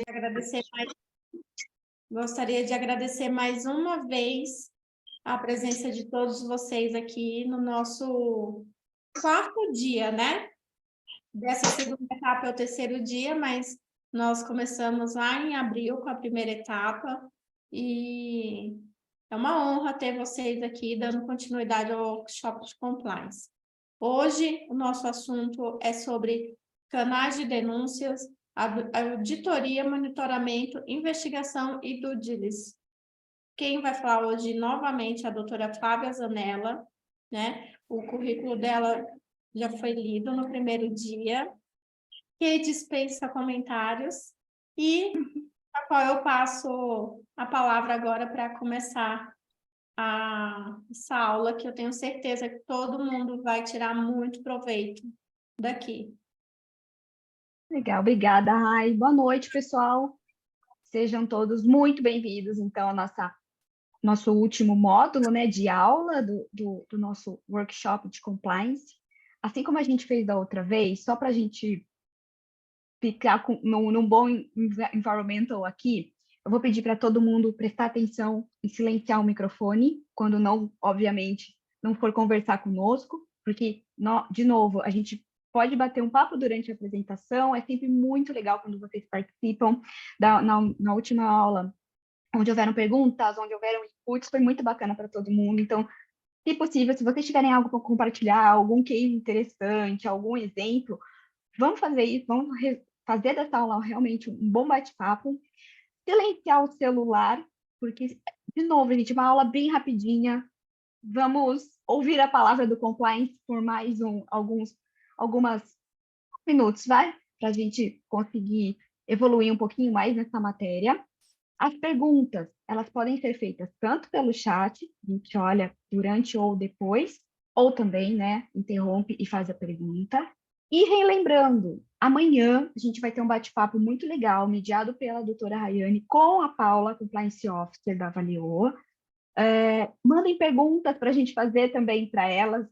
Agradecer Gostaria de agradecer mais uma vez a presença de todos vocês aqui no nosso quarto dia, né? Dessa segunda etapa é o terceiro dia, mas nós começamos lá em abril com a primeira etapa e é uma honra ter vocês aqui dando continuidade ao workshop de compliance. Hoje, o nosso assunto é sobre canais de denúncias, auditoria, monitoramento, investigação e due diligence. Quem vai falar hoje novamente é a doutora Flávia Zanella, né? O currículo dela já foi lido no primeiro dia, que dispensa comentários, e a qual eu passo a palavra agora para começar essa aula, que eu tenho certeza que todo mundo vai tirar muito proveito daqui. Legal, obrigada, Rai. Boa noite, pessoal. Sejam todos muito bem-vindos, então, ao nosso último módulo, né, de aula do nosso workshop de compliance. Assim como a gente fez da outra vez, só para a gente ficar num bom environmental aqui, eu vou pedir para todo mundo prestar atenção e silenciar o microfone, quando não, obviamente, não for conversar conosco, porque, de novo, a gente pode bater um papo durante a apresentação, é sempre muito legal quando vocês participam. Na última aula, onde houveram perguntas, onde houveram inputs, foi muito bacana para todo mundo. Então, se possível, se vocês tiverem algo para compartilhar, algum case interessante, algum exemplo, vamos fazer isso, vamos fazer dessa aula realmente um bom bate-papo. Silenciar o celular, porque, de novo, gente, uma aula bem rapidinha. Vamos ouvir a palavra do compliance por mais alguns minutos, vai? Para a gente conseguir evoluir um pouquinho mais nessa matéria. As perguntas, elas podem ser feitas tanto pelo chat, a gente olha durante ou depois, ou também, né, interrompe e faz a pergunta. E relembrando, amanhã a gente vai ter um bate-papo muito legal, mediado pela doutora Rayane, com a Paula, Compliance Officer da Valeo. Mandem perguntas para a gente fazer também para ela.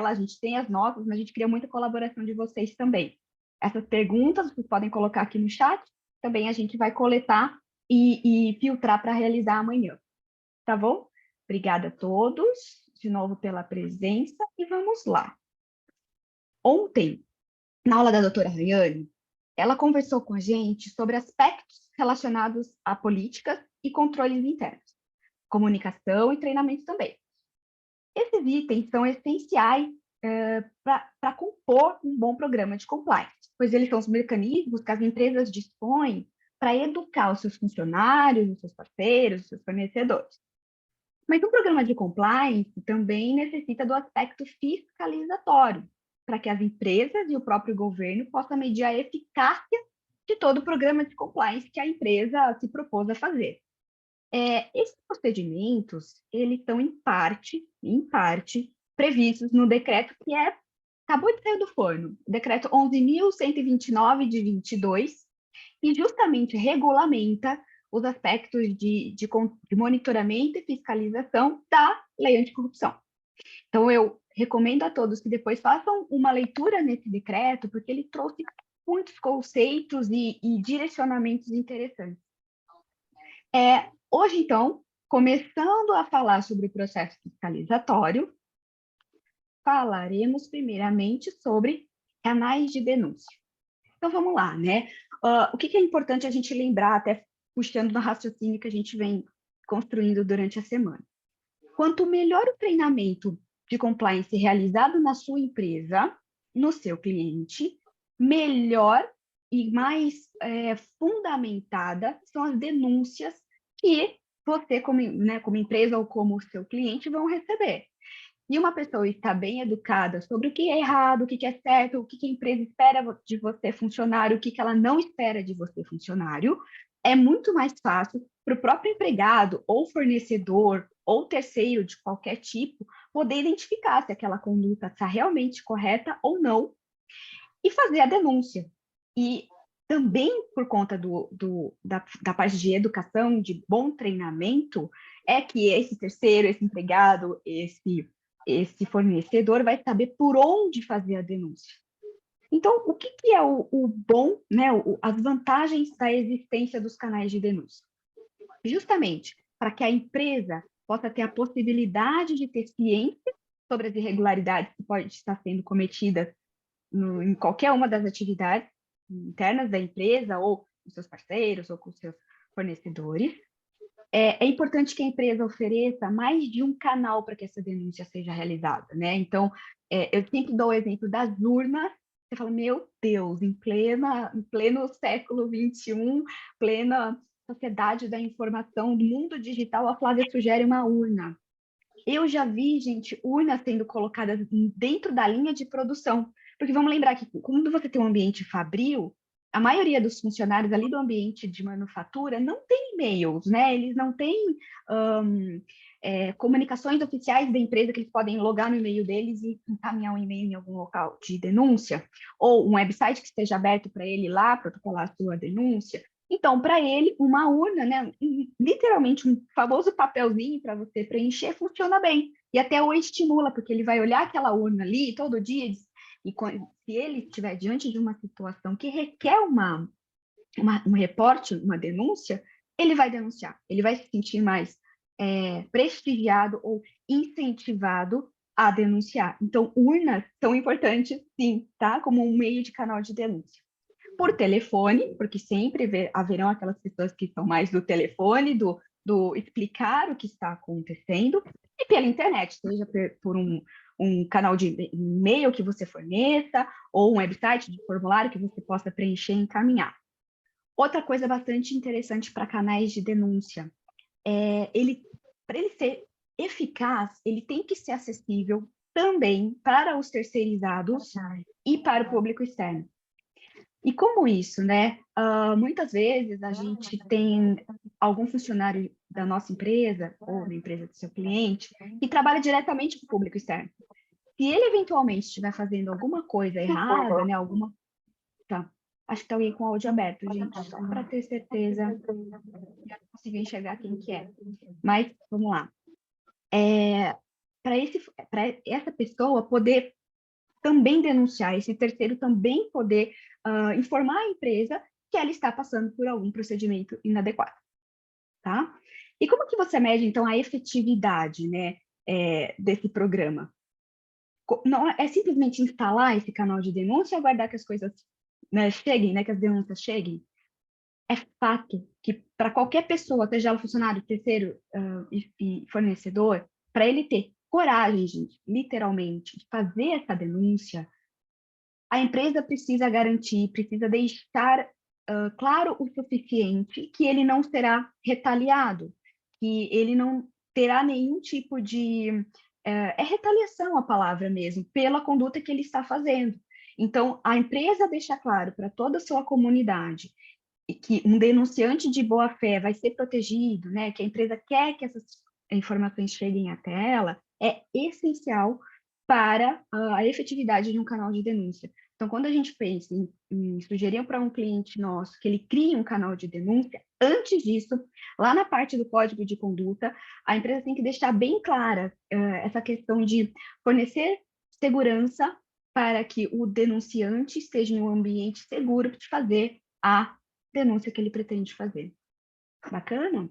A gente tem as notas, mas a gente queria muita colaboração de vocês também. Essas perguntas vocês podem colocar aqui no chat, também a gente vai coletar e filtrar para realizar amanhã. Tá bom? Obrigada a todos, de novo, pela presença, e vamos lá. Ontem, na aula da doutora Rayane, ela conversou com a gente sobre aspectos relacionados a políticas e controles internos, comunicação e treinamento também. Esses itens são essenciais para compor um bom programa de compliance, pois eles são os mecanismos que as empresas dispõem para educar os seus funcionários, os seus parceiros, os seus fornecedores. Mas um programa de compliance também necessita do aspecto fiscalizatório, para que as empresas e o próprio governo possam medir a eficácia de todo o programa de compliance que a empresa se propôs a fazer. Esses procedimentos, eles estão, em parte, previstos no decreto que acabou de sair do forno, o decreto 11.129 de 22, e justamente regulamenta os aspectos de monitoramento e fiscalização da lei anticorrupção. Então, eu recomendo a todos que depois façam uma leitura nesse decreto, porque ele trouxe muitos conceitos e direcionamentos interessantes. Hoje, então, começando a falar sobre o processo fiscalizatório, falaremos primeiramente sobre canais de denúncia. Então, vamos lá, né? O que é importante a gente lembrar, até puxando no raciocínio que a gente vem construindo durante a semana? Quanto melhor o treinamento de compliance realizado na sua empresa, no seu cliente, melhor e mais fundamentada são as denúncias que você, como empresa ou como seu cliente, vão receber. E uma pessoa está bem educada sobre o que é errado, o que é certo, o que a empresa espera de você, funcionário, o que ela não espera de você, funcionário, é muito mais fácil para o próprio empregado ou fornecedor ou terceiro de qualquer tipo poder identificar se aquela conduta está realmente correta ou não e fazer a denúncia. E também por conta da parte de educação, de bom treinamento, é que esse terceiro, esse empregado, esse fornecedor vai saber por onde fazer a denúncia. Então, o que, que é o bom, né, as vantagens da existência dos canais de denúncia? Justamente para que a empresa possa ter a possibilidade de ter ciência sobre as irregularidades que podem estar sendo cometidas em qualquer uma das atividades internas da empresa, ou com seus parceiros, ou com seus fornecedores. É importante que a empresa ofereça mais de um canal para que essa denúncia seja realizada, né? Então, eu sempre dou o exemplo das urnas. Você fala, meu Deus, em pleno século XXI, plena sociedade da informação, do mundo digital, a Flávia sugere uma urna. Eu já vi, gente, urnas sendo colocadas dentro da linha de produção. Porque vamos lembrar que quando você tem um ambiente fabril, a maioria dos funcionários ali do ambiente de manufatura não tem e-mails, né? Eles não têm comunicações oficiais da empresa que eles podem logar no e-mail deles e encaminhar um e-mail em algum local de denúncia, ou um website que esteja aberto para ele lá protocolar a sua denúncia. Então, para ele, uma urna, né, literalmente um famoso papelzinho para você preencher, funciona bem. E até o estimula, porque ele vai olhar aquela urna ali todo dia, e se ele estiver diante de uma situação que requer um reporte, uma denúncia, ele vai denunciar. Ele vai se sentir mais prestigiado ou incentivado a denunciar. Então, urnas são importantes, sim, tá? Como um meio de canal de denúncia. Por telefone, porque sempre haverão aquelas pessoas que são mais do telefone, do explicar o que está acontecendo, e pela internet, seja por um canal de e-mail que você forneça, ou um website de formulário que você possa preencher e encaminhar. Outra coisa bastante interessante para canais de denúncia, para ele ser eficaz, ele tem que ser acessível também para os terceirizados e para o público externo. E como isso, né? Muitas vezes a gente tem algum funcionário da nossa empresa, ou da empresa do seu cliente, que trabalha diretamente com o público externo. Se ele eventualmente estiver fazendo alguma coisa errada, né? Tá. Acho que tá alguém com o áudio aberto, gente, só para ter certeza. Eu não consigo enxergar quem que é. Mas, vamos lá. Para essa pessoa poder também denunciar, esse terceiro também poder informar a empresa que ela está passando por algum procedimento inadequado, tá? E como que você mede, então, a efetividade, né, desse programa? Não é simplesmente instalar esse canal de denúncia e aguardar que as coisas, né, cheguem, né, que as denúncias cheguem? É fato que para qualquer pessoa, seja ela funcionário, terceiro e fornecedor, para ele ter coragem, gente, literalmente, de fazer essa denúncia, a empresa precisa garantir, precisa deixar claro o suficiente que ele não será retaliado, que ele não terá nenhum tipo de... retaliação a palavra mesmo, pela conduta que ele está fazendo. Então, a empresa deixa claro para toda a sua comunidade que um denunciante de boa-fé vai ser protegido, né, que a empresa quer que essas informações cheguem até ela, é essencial para a efetividade de um canal de denúncia. Então, quando a gente pensa em sugerir para um cliente nosso que ele crie um canal de denúncia, antes disso, lá na parte do código de conduta, a empresa tem que deixar bem clara essa questão de fornecer segurança para que o denunciante esteja em um ambiente seguro de fazer a denúncia que ele pretende fazer. Bacana?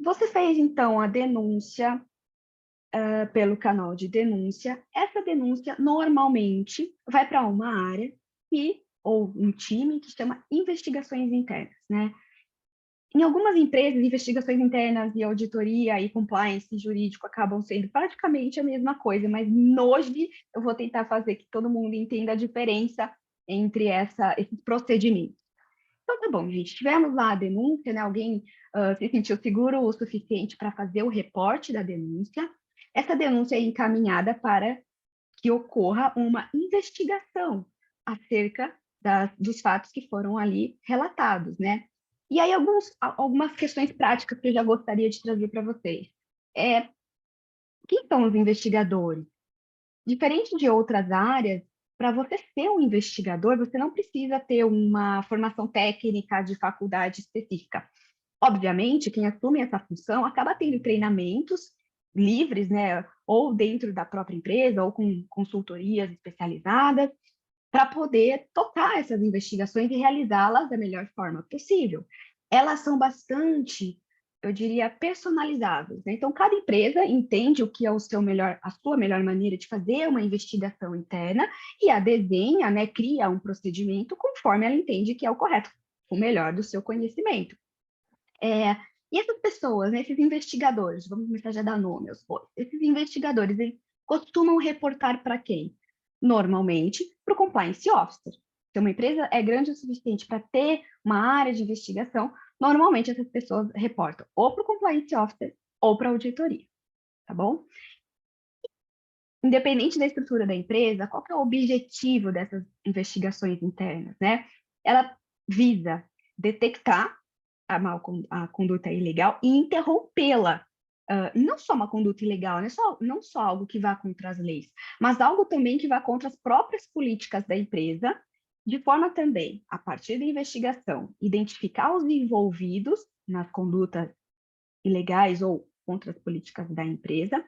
Você fez, então, a denúncia pelo canal de denúncia. Essa denúncia, normalmente, vai para uma área ou um time que chama investigações internas, né? Em algumas empresas, investigações internas e auditoria e compliance jurídico acabam sendo praticamente a mesma coisa, mas hoje eu vou tentar fazer que todo mundo entenda a diferença entre esses procedimentos. Então, tá bom, gente, tivemos lá a denúncia, né? Alguém se sentiu seguro o suficiente para fazer o reporte da denúncia. Essa denúncia é encaminhada para que ocorra uma investigação acerca dos fatos que foram ali relatados, né? E aí, algumas questões práticas que eu já gostaria de trazer para vocês. Quem são os investigadores? Diferente de outras áreas, para você ser um investigador, você não precisa ter uma formação técnica de faculdade específica. Obviamente, quem assume essa função acaba tendo treinamentos livres, né, ou dentro da própria empresa, ou com consultorias especializadas, para poder tocar essas investigações e realizá-las da melhor forma possível. Elas são bastante, eu diria, personalizáveis, né? Então, cada empresa entende o que é a sua melhor maneira de fazer uma investigação interna e a desenha, né, cria um procedimento conforme ela entende que é o correto, o melhor do seu conhecimento. E essas pessoas, né, esses investigadores, vamos começar já a dar nome aos bois, esses investigadores, eles costumam reportar para quem? Normalmente, para o compliance officer. Se uma empresa é grande o suficiente para ter uma área de investigação, normalmente essas pessoas reportam ou para o compliance officer ou para a auditoria, tá bom? Independente da estrutura da empresa, qual que é o objetivo dessas investigações internas, né? Ela visa detectar a conduta ilegal e interrompê-la. Não só uma conduta ilegal, né? Não só algo que vá contra as leis, mas algo também que vá contra as próprias políticas da empresa, de forma também, a partir da investigação, identificar os envolvidos nas condutas ilegais ou contra as políticas da empresa.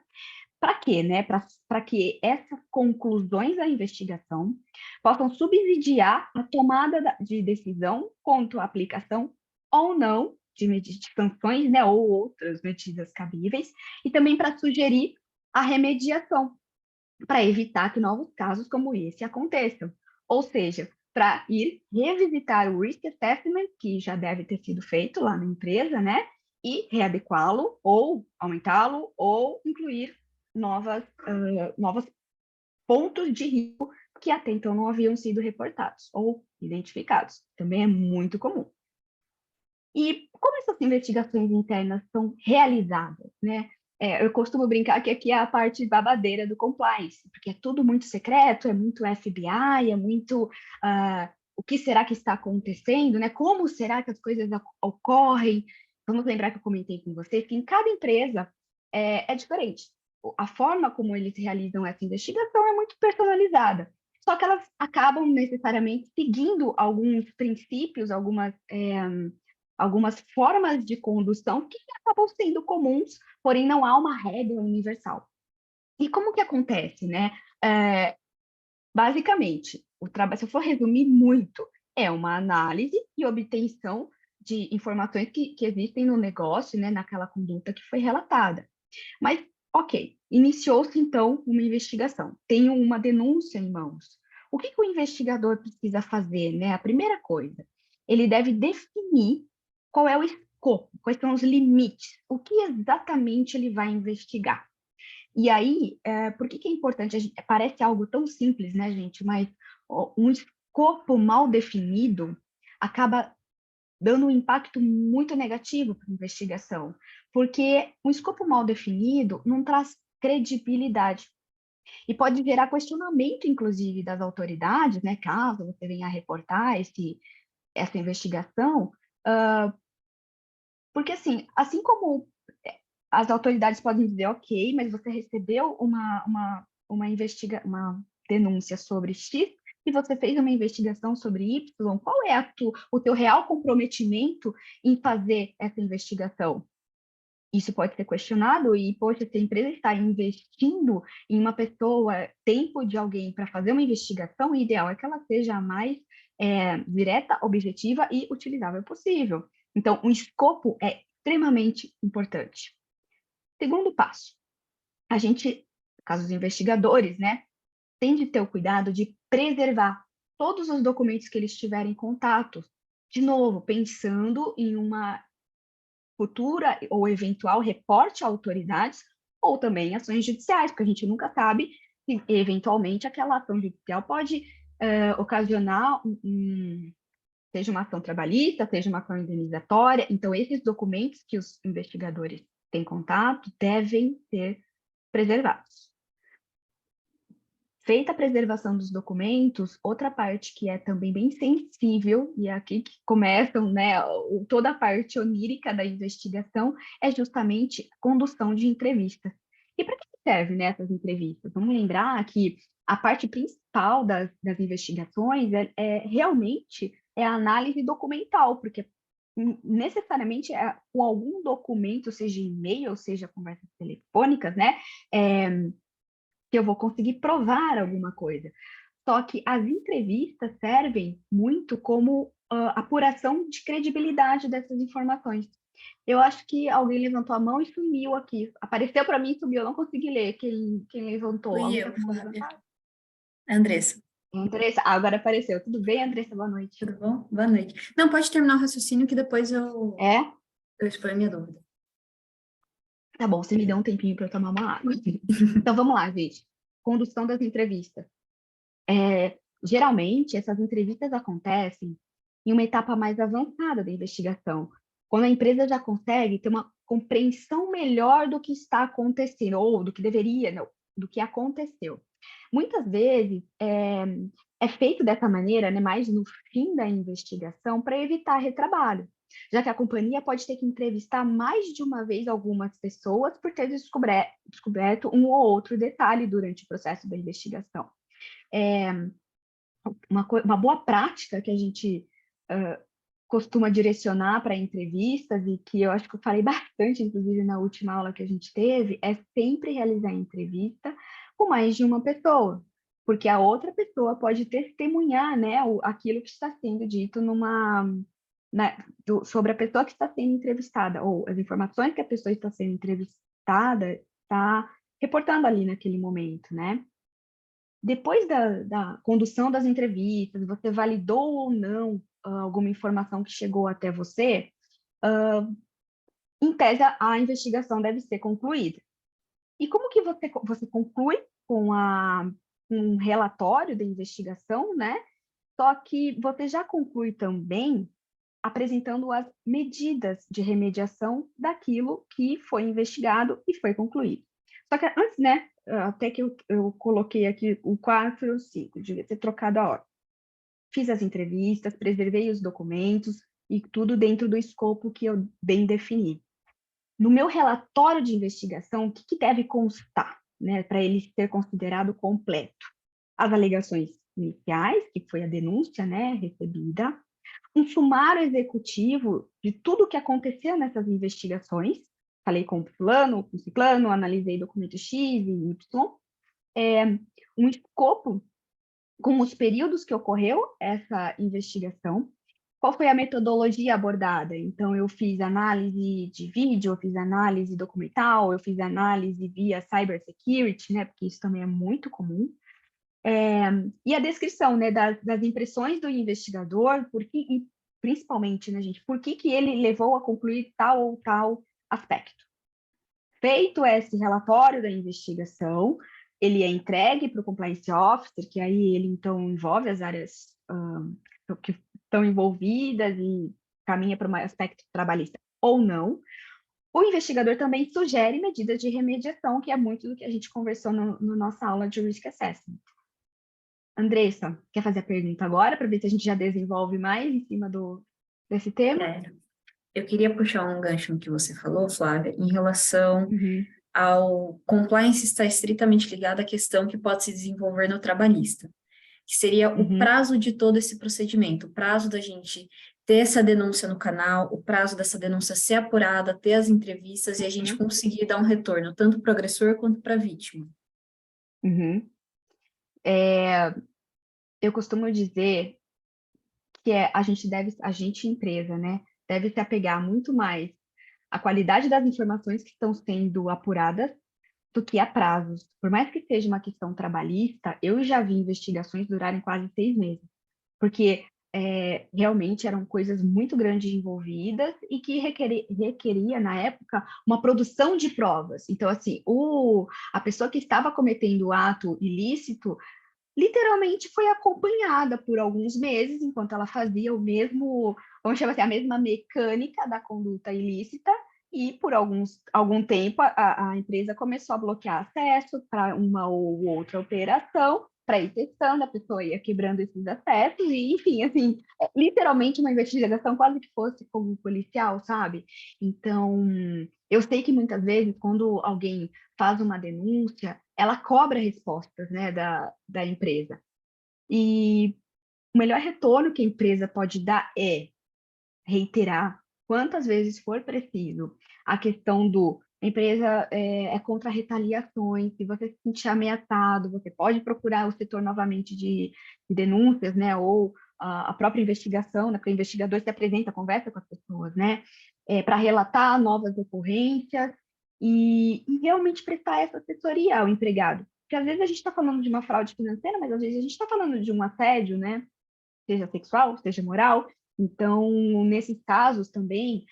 Para quê, né? Para que essas conclusões da investigação possam subsidiar a tomada de decisão quanto à aplicação ou não de sanções, né, ou outras medidas cabíveis, e também para sugerir a remediação, para evitar que novos casos como esse aconteçam. Ou seja, para ir revisitar o risk assessment, que já deve ter sido feito lá na empresa, né, e readequá-lo, ou aumentá-lo, ou incluir novos pontos de risco que até então não haviam sido reportados ou identificados. Também é muito comum. E como essas investigações internas são realizadas, né? Eu costumo brincar que aqui é a parte babadeira do compliance, porque é tudo muito secreto, é muito FBI, é muito o que será que está acontecendo, né? Como será que as coisas ocorrem? Vamos lembrar que eu comentei com vocês que em cada empresa é diferente. A forma como eles realizam essa investigação é muito personalizada. Só que elas acabam necessariamente seguindo alguns princípios, algumas formas de condução que acabam sendo comuns, porém não há uma regra universal. E como que acontece, né? Basicamente, o trabalho, se eu for resumir muito, é uma análise e obtenção de informações que existem no negócio, né, naquela conduta que foi relatada. Mas, ok, iniciou-se então uma investigação, tenho uma denúncia em mãos. O que o investigador precisa fazer, né? A primeira coisa, ele deve definir qual é o escopo, quais são os limites, o que exatamente ele vai investigar. E aí, por que é importante? Parece algo tão simples, né, gente? Mas um escopo mal definido acaba dando um impacto muito negativo para a investigação, porque um escopo mal definido não traz credibilidade e pode gerar questionamento, inclusive, das autoridades, né, caso você venha a reportar essa investigação, porque, assim como as autoridades podem dizer, ok, mas você recebeu uma denúncia sobre X e você fez uma investigação sobre Y, qual é o teu real comprometimento em fazer essa investigação? Isso pode ser questionado e, poxa, se a empresa está investindo em uma pessoa, tempo de alguém para fazer uma investigação, o ideal é que ela seja a mais direta, objetiva e utilizável possível. Então, o escopo é extremamente importante. Segundo passo, a gente, no caso dos investigadores, né, tem de ter o cuidado de preservar todos os documentos que eles tiverem contato, de novo, pensando em uma futura ou eventual reporte a autoridades ou também ações judiciais, porque a gente nunca sabe se eventualmente aquela ação judicial pode ocasionar seja uma ação trabalhista, seja uma ação indenizatória. Então, esses documentos que os investigadores têm contato devem ser preservados. Feita a preservação dos documentos, outra parte que é também bem sensível, e é aqui que começam, né, toda a parte onírica da investigação, é justamente a condução de entrevistas. E para que servem, né, essas entrevistas? Vamos lembrar que a parte principal das investigações realmente a análise documental, porque necessariamente com algum documento, seja e-mail, seja conversas telefônicas, né? Que eu vou conseguir provar alguma coisa. Só que as entrevistas servem muito como apuração de credibilidade dessas informações. Eu acho que alguém levantou a mão e sumiu aqui. Apareceu para mim e sumiu. Eu não consegui ler quem levantou. Fui Alguém está eu, com a mão Flávia. levantada? Andressa, Andressa. Ah, agora apareceu. Tudo bem, Andressa? Boa noite. tudo bom? Boa noite. Não, pode terminar o raciocínio que depois eu É? exponho a minha dúvida. Tá bom, você me deu um tempinho para eu tomar uma água. Então vamos lá, gente. Condução das entrevistas. Geralmente, essas entrevistas acontecem em uma etapa mais avançada da investigação, quando a empresa já consegue ter uma compreensão melhor do que está acontecendo, ou do que deveria, não, do que aconteceu. Muitas vezes é feito dessa maneira, né, mais no fim da investigação, para evitar retrabalho, já que a companhia pode ter que entrevistar mais de uma vez algumas pessoas por ter descoberto um ou outro detalhe durante o processo da investigação. Uma boa prática que a gente costuma direcionar para entrevistas, e que eu acho que eu falei bastante, inclusive na última aula que a gente teve, é sempre realizar entrevista com mais de uma pessoa, porque a outra pessoa pode testemunhar, né, aquilo que está sendo dito sobre a pessoa que está sendo entrevistada, ou as informações que a pessoa está sendo entrevistada está reportando ali naquele momento, né? Depois da condução das entrevistas, você validou ou não alguma informação que chegou até você, em tese, a investigação deve ser concluída. E como que você conclui com um relatório da investigação, né? Só que você já conclui também apresentando as medidas de remediação daquilo que foi investigado e foi concluído. Só que antes, né, até que eu coloquei aqui o 4 e o 5, devia ter trocado a ordem. Fiz as entrevistas, preservei os documentos e tudo dentro do escopo que eu bem defini. No meu relatório de investigação, o que deve constar, né, para ele ser considerado completo? As alegações iniciais, que foi a denúncia, né, recebida, um sumário executivo de tudo o que aconteceu nessas investigações. Falei com fulano, com ciclano, analisei documento X e Y. Um escopo com os períodos que ocorreu essa investigação. Qual foi a metodologia abordada? Então, eu fiz análise de vídeo, eu fiz análise documental, eu fiz análise via cybersecurity, né, porque isso também é muito comum. E a descrição, né, das impressões do investigador, e principalmente, né, gente, por que ele levou a concluir tal ou tal aspecto. Feito esse relatório da investigação, ele é entregue para o compliance officer, que aí ele, então, envolve as áreas que estão envolvidas e caminha para um aspecto trabalhista ou não. O investigador também sugere medidas de remediação, que é muito do que a gente conversou na nossa aula de Risk Assessment. Andressa, quer fazer a pergunta agora, para ver se a gente já desenvolve mais em cima desse tema? Eu queria puxar um gancho no que você falou, Flávia, em relação Uhum. ao compliance estar estritamente ligado à questão que pode se desenvolver no trabalhista, que seria o prazo de todo esse procedimento, o prazo da gente ter essa denúncia no canal, o prazo dessa denúncia ser apurada, ter as entrevistas e a gente conseguir dar um retorno, tanto para o agressor quanto para a vítima. Eu costumo dizer que a gente empresa, né, deve se apegar muito mais à qualidade das informações que estão sendo apuradas do que a prazos. Por mais que seja uma questão trabalhista, eu já vi investigações durarem quase 6 meses, porque realmente eram coisas muito grandes envolvidas e que requeria, na época, uma produção de provas. Então, assim, a pessoa que estava cometendo o ato ilícito literalmente foi acompanhada por alguns meses, enquanto ela fazia o mesmo, vamos chamar assim, a mesma mecânica da conduta ilícita, e por algum tempo a empresa começou a bloquear acesso para uma ou outra operação, para ir testando, a pessoa ia quebrando esses acessos, e enfim, assim, literalmente uma investigação quase que fosse como policial, sabe? Então, eu sei que muitas vezes, quando alguém faz uma denúncia, ela cobra respostas, né, da empresa. E o melhor retorno que a empresa pode dar é reiterar quantas vezes for preciso. A questão do a empresa é contra retaliações, se você se sentir ameaçado, você pode procurar o setor novamente de denúncias, né, ou a própria investigação, né, porque o investigador se apresenta, conversa com as pessoas, né, para relatar novas ocorrências e realmente prestar essa assessoria ao empregado. Porque às vezes a gente está falando de uma fraude financeira, mas às vezes a gente está falando de um assédio, né, seja sexual, seja moral. Então, nesses casos também,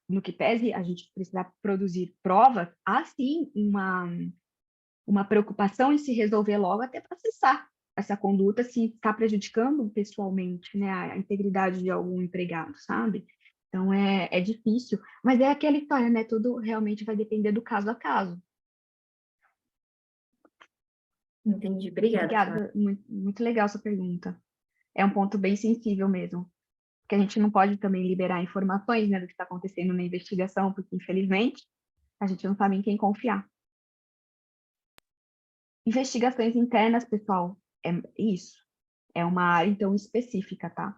no que pese a gente precisar produzir provas, há sim uma preocupação em se resolver logo até para cessar essa conduta se está prejudicando pessoalmente, né, a integridade de algum empregado, sabe? Então, é difícil, mas é aquela história, né? Tudo realmente vai depender do caso a caso. Entendi, obrigada, Flávia. Obrigada, muito, muito legal essa pergunta. É um ponto bem sensível mesmo, porque a gente não pode também liberar informações, né, do que está acontecendo na investigação, porque, infelizmente, a gente não sabe em quem confiar. Investigações internas, pessoal, é isso. É uma área, então, específica, tá?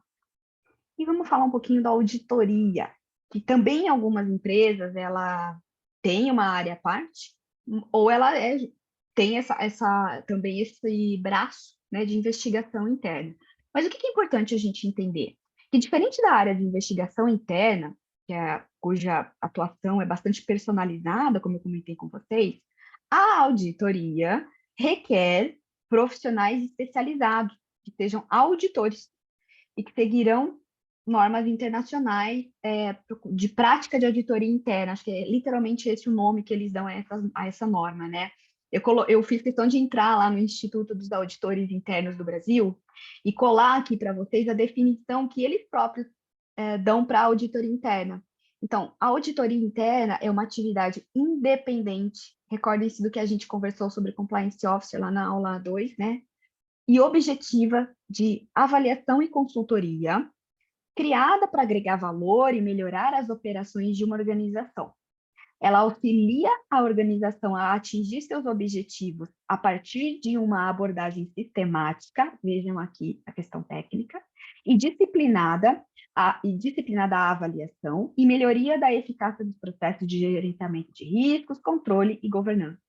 E vamos falar um pouquinho da auditoria, que também em algumas empresas, ela tem uma área à parte, ou ela tem também esse braço, né, de investigação interna. Mas o que é importante a gente entender? Que diferente da área de investigação interna, cuja atuação é bastante personalizada, como eu comentei com vocês, a auditoria requer profissionais especializados, que sejam auditores e que seguirão normas internacionais de prática de auditoria interna. Acho que é literalmente esse o nome que eles dão a essa norma, né? Eu fiz questão de entrar lá no Instituto dos Auditores Internos do Brasil e colar aqui para vocês a definição que eles próprios dão para a auditoria interna. Então, a auditoria interna é uma atividade independente, recordem-se do que a gente conversou sobre Compliance Officer lá na aula 2, né? E objetiva de avaliação e consultoria, criada para agregar valor e melhorar as operações de uma organização. Ela auxilia a organização a atingir seus objetivos a partir de uma abordagem sistemática, vejam aqui a questão técnica, e disciplinada a avaliação e melhoria da eficácia dos processos de gerenciamento de riscos, controle e governança.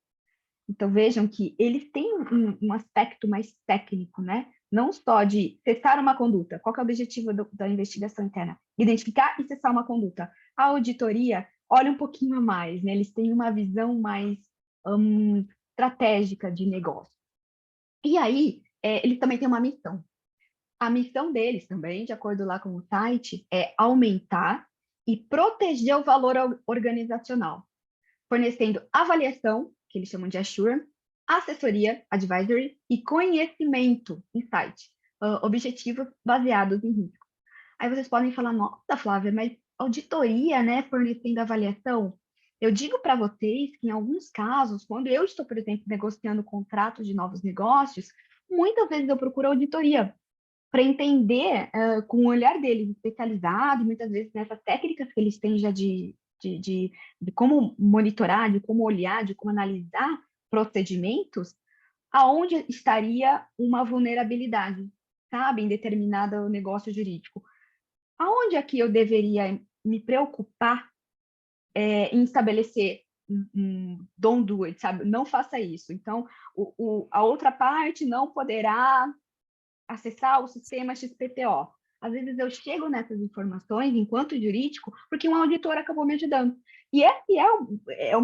Então, vejam que eles têm um aspecto mais técnico, né? Não só de cessar uma conduta. Qual que é o objetivo da investigação interna? Identificar e cessar uma conduta. A auditoria olha um pouquinho a mais, né? Eles têm uma visão mais estratégica de negócio. E aí, eles também têm uma missão. A missão deles também, de acordo lá com o site, é aumentar e proteger o valor organizacional, fornecendo avaliação, que eles chamam de assurance, assessoria, advisory, e conhecimento, insight, objetivos baseados em risco. Aí vocês podem falar, nossa, Flávia, mas auditoria, né, fornecendo avaliação? Eu digo para vocês que em alguns casos, quando eu estou, por exemplo, negociando contratos de novos negócios, muitas vezes eu procuro auditoria para entender com o olhar deles especializado, muitas vezes nessas técnicas que eles têm já de como monitorar, de como olhar, de como analisar procedimentos, aonde estaria uma vulnerabilidade, sabe, em determinado negócio jurídico. Aonde aqui eu deveria me preocupar em estabelecer don't do it, sabe? Não faça isso. Então, a outra parte não poderá acessar o sistema XPTO. Às vezes eu chego nessas informações enquanto jurídico porque um auditor acabou me ajudando. E esse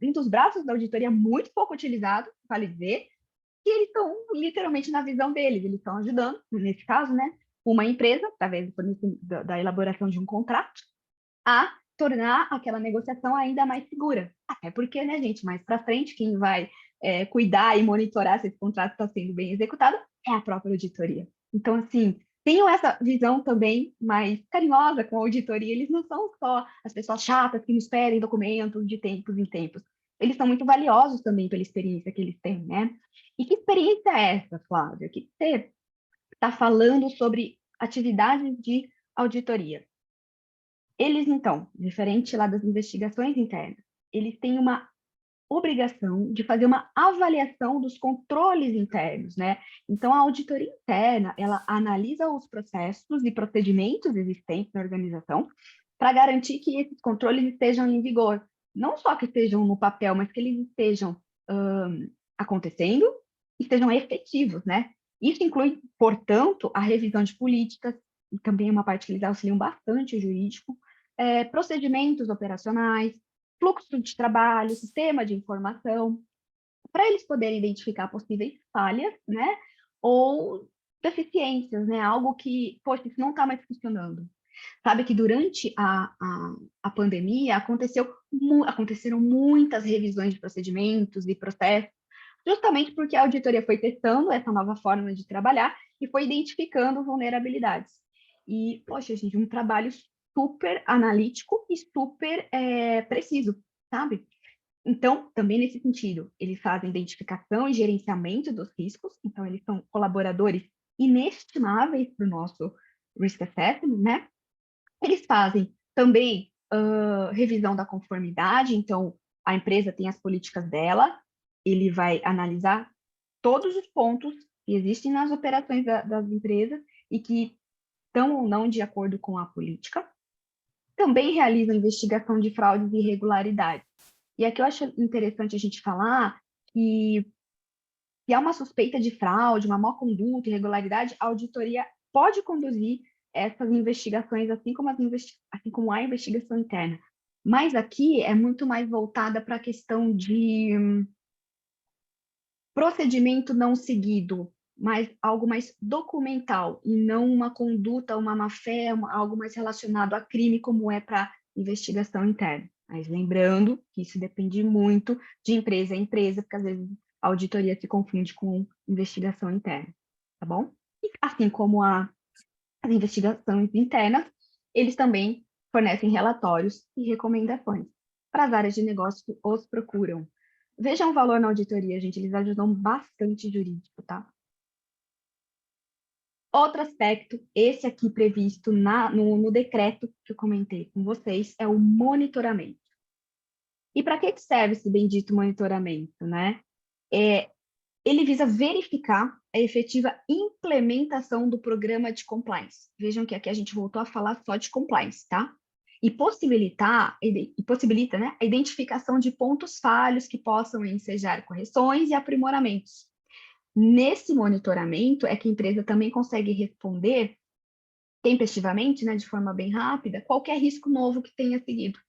um dos braços da auditoria muito pouco utilizado, vale dizer, que eles estão literalmente na visão deles, eles estão ajudando, nesse caso, né, uma empresa, através da elaboração de um contrato, a tornar aquela negociação ainda mais segura. Até porque, né, gente, mais para frente, quem vai cuidar e monitorar se esse contrato está sendo bem executado é a própria auditoria. Então, assim, tenho essa visão também mais carinhosa com a auditoria. Eles não são só as pessoas chatas que nos pedem documentos de tempos em tempos. Eles são muito valiosos também pela experiência que eles têm, né? E que experiência é essa, Flávia? Que você está falando sobre atividades de auditoria. Eles, então, diferente lá das investigações internas, eles têm uma obrigação de fazer uma avaliação dos controles internos, né? Então, a auditoria interna, ela analisa os processos e procedimentos existentes na organização para garantir que esses controles estejam em vigor. Não só que estejam no papel, mas que eles estejam acontecendo e sejam efetivos, né? Isso inclui, portanto, a revisão de políticas, e também é uma parte que eles auxiliam bastante o jurídico, procedimentos operacionais, fluxo de trabalho, sistema de informação, para eles poderem identificar possíveis falhas, né? Ou deficiências, né? Algo que, poxa, isso não está mais funcionando. Sabe que durante a pandemia aconteceram muitas revisões de procedimentos e processos, justamente porque a auditoria foi testando essa nova forma de trabalhar e foi identificando vulnerabilidades. E, poxa, gente, um trabalho super analítico e super preciso, sabe? Então, também nesse sentido, eles fazem identificação e gerenciamento dos riscos, então eles são colaboradores inestimáveis para o nosso risk assessment, né? Eles fazem também revisão da conformidade, então a empresa tem as políticas dela, ele vai analisar todos os pontos que existem nas operações das empresas e que estão ou não de acordo com a política. Também realizam investigação de fraudes e irregularidades. E aqui eu acho interessante a gente falar que se há uma suspeita de fraude, uma má conduta, irregularidade, a auditoria pode conduzir essas investigações, assim como a investigação interna. Mas aqui é muito mais voltada para a questão de procedimento não seguido, mas algo mais documental, e não uma conduta, uma má-fé, algo mais relacionado a crime, como é para investigação interna. Mas lembrando que isso depende muito de empresa a empresa, porque às vezes a auditoria se confunde com investigação interna, tá bom? E assim como as investigações internas, eles também fornecem relatórios e recomendações para as áreas de negócio que os procuram. Vejam o valor na auditoria, gente, eles ajudam bastante jurídico, tá? Outro aspecto, esse aqui previsto no decreto que eu comentei com vocês, é o monitoramento. E para que serve esse bendito monitoramento, né? Ele visa verificar a efetiva implementação do programa de compliance. Vejam que aqui a gente voltou a falar só de compliance, tá? E possibilita, né, a identificação de pontos falhos que possam ensejar correções e aprimoramentos. Nesse monitoramento é que a empresa também consegue responder tempestivamente, né, de forma bem rápida, qualquer risco novo que tenha seguido.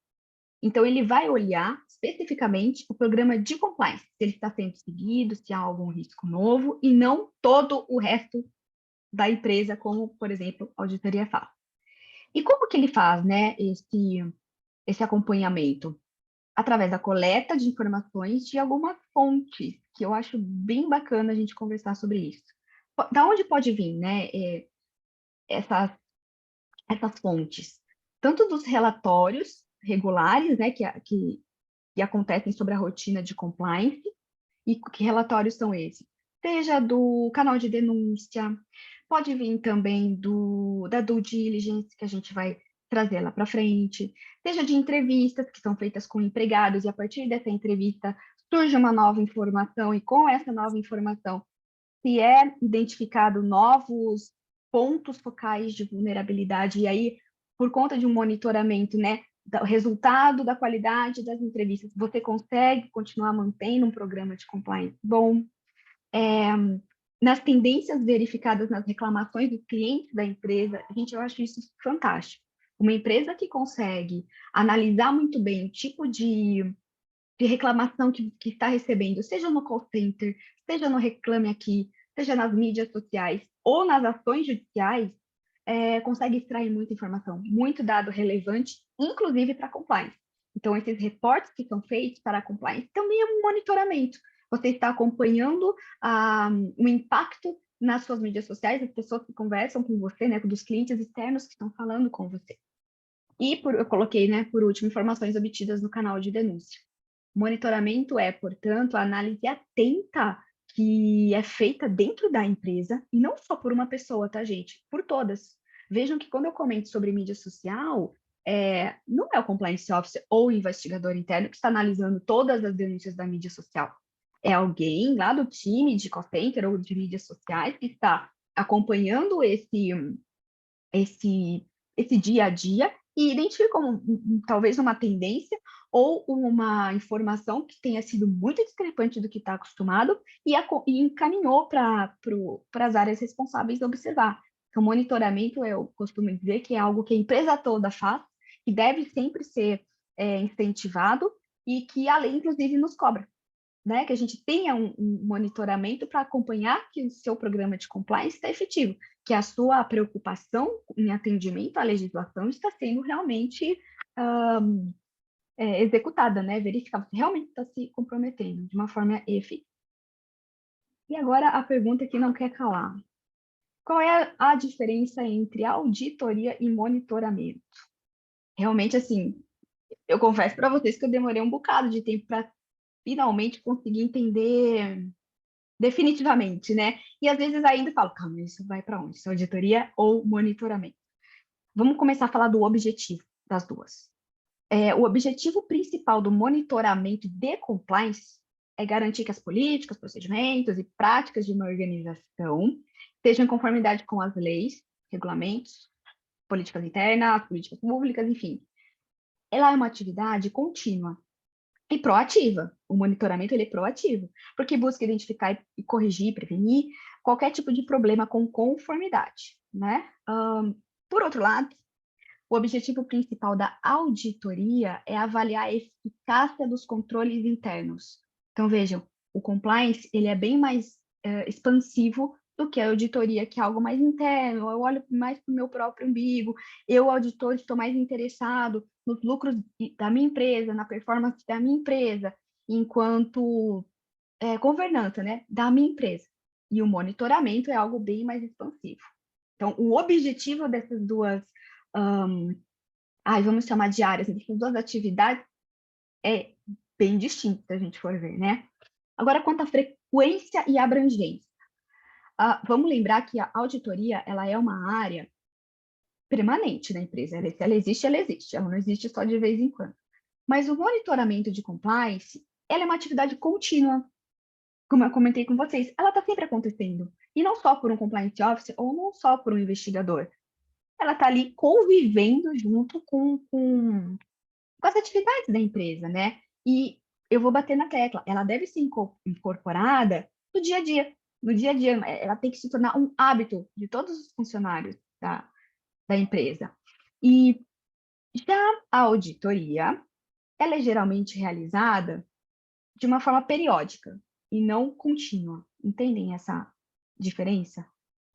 Então, ele vai olhar especificamente o programa de compliance, se ele está sendo seguido, se há algum risco novo, e não todo o resto da empresa, como, por exemplo, a auditoria faz. E como que ele faz, né, esse acompanhamento? Através da coleta de informações de algumas fontes, que eu acho bem bacana a gente conversar sobre isso. Da onde pode vir, né, essas fontes? Tanto dos relatórios regulares, né, que acontecem sobre a rotina de compliance, e que relatórios são esses? Seja do canal de denúncia, pode vir também da due diligence, que a gente vai trazer lá para frente, seja de entrevistas que são feitas com empregados, e a partir dessa entrevista surge uma nova informação, e com essa nova informação se é identificado novos pontos focais de vulnerabilidade, e aí, por conta de um monitoramento, né, do resultado da qualidade das entrevistas, você consegue continuar mantendo um programa de compliance bom. Nas tendências verificadas nas reclamações dos clientes da empresa, gente, eu acho isso fantástico. Uma empresa que consegue analisar muito bem o tipo de reclamação que está recebendo, seja no call center, seja no Reclame Aqui, seja nas mídias sociais ou nas ações judiciais, consegue extrair muita informação, muito dado relevante, inclusive para compliance. Então, esses reportes que são feitos para a compliance também é um monitoramento. Você está acompanhando o impacto nas suas mídias sociais, as pessoas que conversam com você, né, dos clientes externos que estão falando com você. E eu coloquei, né, por último, informações obtidas no canal de denúncia. Monitoramento é, portanto, a análise atenta que é feita dentro da empresa, e não só por uma pessoa, tá, gente? Por todas. Vejam que quando eu comento sobre mídia social, não é o compliance officer ou o investigador interno que está analisando todas as denúncias da mídia social. É alguém lá do time de call center ou de mídias sociais que está acompanhando esse dia a dia e identifica talvez uma tendência ou uma informação que tenha sido muito discrepante do que está acostumado e encaminhou para as áreas responsáveis observar. Então, monitoramento, eu costumo dizer que é algo que a empresa toda faz, que deve sempre ser incentivado e que a lei, inclusive, nos cobra, né? Que a gente tenha um monitoramento para acompanhar que o seu programa de compliance está efetivo, que a sua preocupação em atendimento à legislação está sendo realmente executada, né? Verificar se realmente está se comprometendo de uma forma efetiva. E agora a pergunta que não quer calar. Qual é a diferença entre auditoria e monitoramento? Realmente, assim, eu confesso para vocês que eu demorei um bocado de tempo para finalmente conseguir entender definitivamente, né? E às vezes ainda falo, calma, isso vai para onde? Isso é auditoria ou monitoramento? Vamos começar a falar do objetivo das duas. O objetivo principal do monitoramento de compliance é garantir que as políticas, procedimentos e práticas de uma organização estejam em conformidade com as leis, regulamentos, políticas internas, políticas públicas, enfim. Ela é uma atividade contínua e proativa. O monitoramento ele é proativo, porque busca identificar e corrigir, prevenir qualquer tipo de problema com conformidade, né? Por outro lado, o objetivo principal da auditoria é avaliar a eficácia dos controles internos. Então, vejam, o compliance ele é bem mais expansivo do que a auditoria, que é algo mais interno. Eu olho mais para o meu próprio umbigo. Eu, auditor, estou mais interessado nos lucros da minha empresa, na performance da minha empresa, enquanto governança, né, da minha empresa. E o monitoramento é algo bem mais expansivo. Então, o objetivo dessas duas vamos chamar de áreas, essas duas atividades é bem distinto, se a gente for ver, né? Agora, quanto à frequência e abrangência. Vamos lembrar que a auditoria, ela é uma área permanente da empresa. Se ela existe, ela existe. Ela não existe só de vez em quando. Mas o monitoramento de compliance, ela é uma atividade contínua. Como eu comentei com vocês, ela está sempre acontecendo. E não só por um compliance officer ou não só por um investigador. Ela está ali convivendo junto com as atividades da empresa, né? E eu vou bater na tecla, ela deve ser incorporada no dia a dia. No dia a dia, ela tem que se tornar um hábito de todos os funcionários da empresa. E já a auditoria, ela é geralmente realizada de uma forma periódica e não contínua. Entendem essa diferença?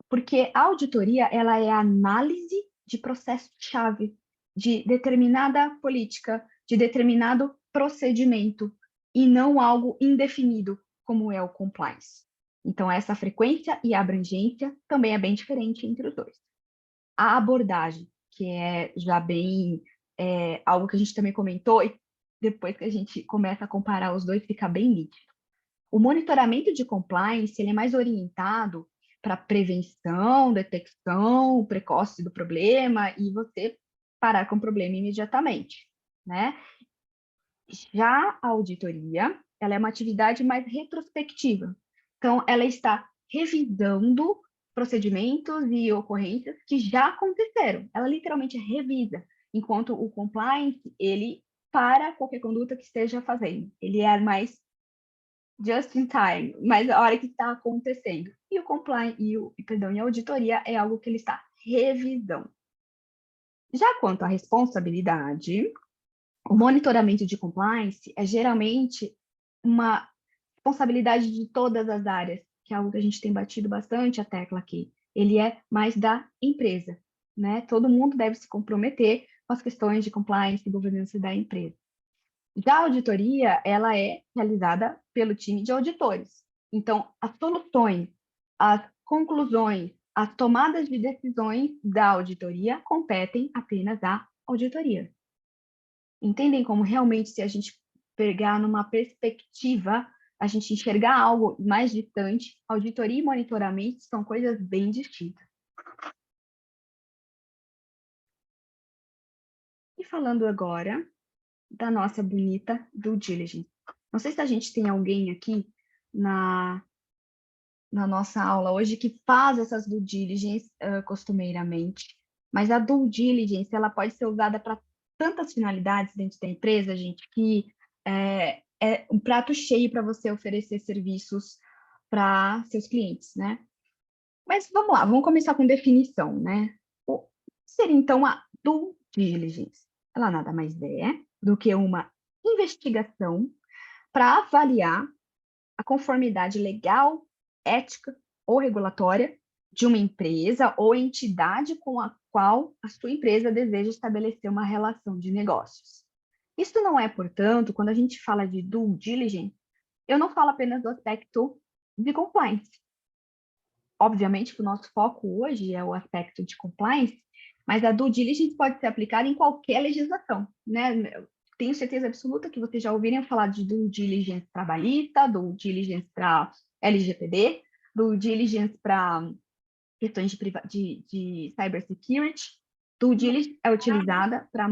Porque a auditoria, ela é a análise de processo-chave de determinada política, de determinado procedimento, e não algo indefinido, como é o compliance. Então, essa frequência e abrangência também é bem diferente entre os dois. A abordagem, que é já bem algo que a gente também comentou, e depois que a gente começa a comparar os dois, fica bem nítido. O monitoramento de compliance ele é mais orientado para prevenção, detecção precoce do problema e você parar com o problema imediatamente, né? Já a auditoria, ela é uma atividade mais retrospectiva. Então, ela está revisando procedimentos e ocorrências que já aconteceram. Ela literalmente revisa, enquanto o compliance, ele para qualquer conduta que esteja fazendo. Ele é mais just in time, mas a hora que está acontecendo. E o compliance e a auditoria é algo que ele está revisando. Já quanto à responsabilidade, o monitoramento de compliance é geralmente uma responsabilidade de todas as áreas, que é algo que a gente tem batido bastante a tecla aqui. Ele é mais da empresa, né? Todo mundo deve se comprometer com as questões de compliance e governança da empresa. Já a auditoria, ela é realizada pelo time de auditores. Então, as soluções, as conclusões, as tomadas de decisões da auditoria competem apenas à auditoria. Entendem como realmente, se a gente pegar numa perspectiva, a gente enxergar algo mais distante, auditoria e monitoramento são coisas bem distintas. E falando agora da nossa bonita due diligence. Não sei se a gente tem alguém aqui na nossa aula hoje que faz essas due diligence costumeiramente, mas a due diligence ela pode ser usada para tantas finalidades dentro da empresa, gente, que é um prato cheio para você oferecer serviços para seus clientes, né? Mas vamos lá, vamos começar com definição, né? O que seria, então, a due diligence? Ela nada mais é do que uma investigação para avaliar a conformidade legal, ética ou regulatória de uma empresa ou entidade com a qual a sua empresa deseja estabelecer uma relação de negócios. Isso não é, portanto, quando a gente fala de due diligence, eu não falo apenas do aspecto de compliance. Obviamente que o nosso foco hoje é o aspecto de compliance, mas a due diligence pode ser aplicada em qualquer legislação, né? Eu tenho certeza absoluta que vocês já ouviram falar de due diligence trabalhista, due diligence para LGPD, due diligence para questões de cybersecurity. Due diligence é utilizada para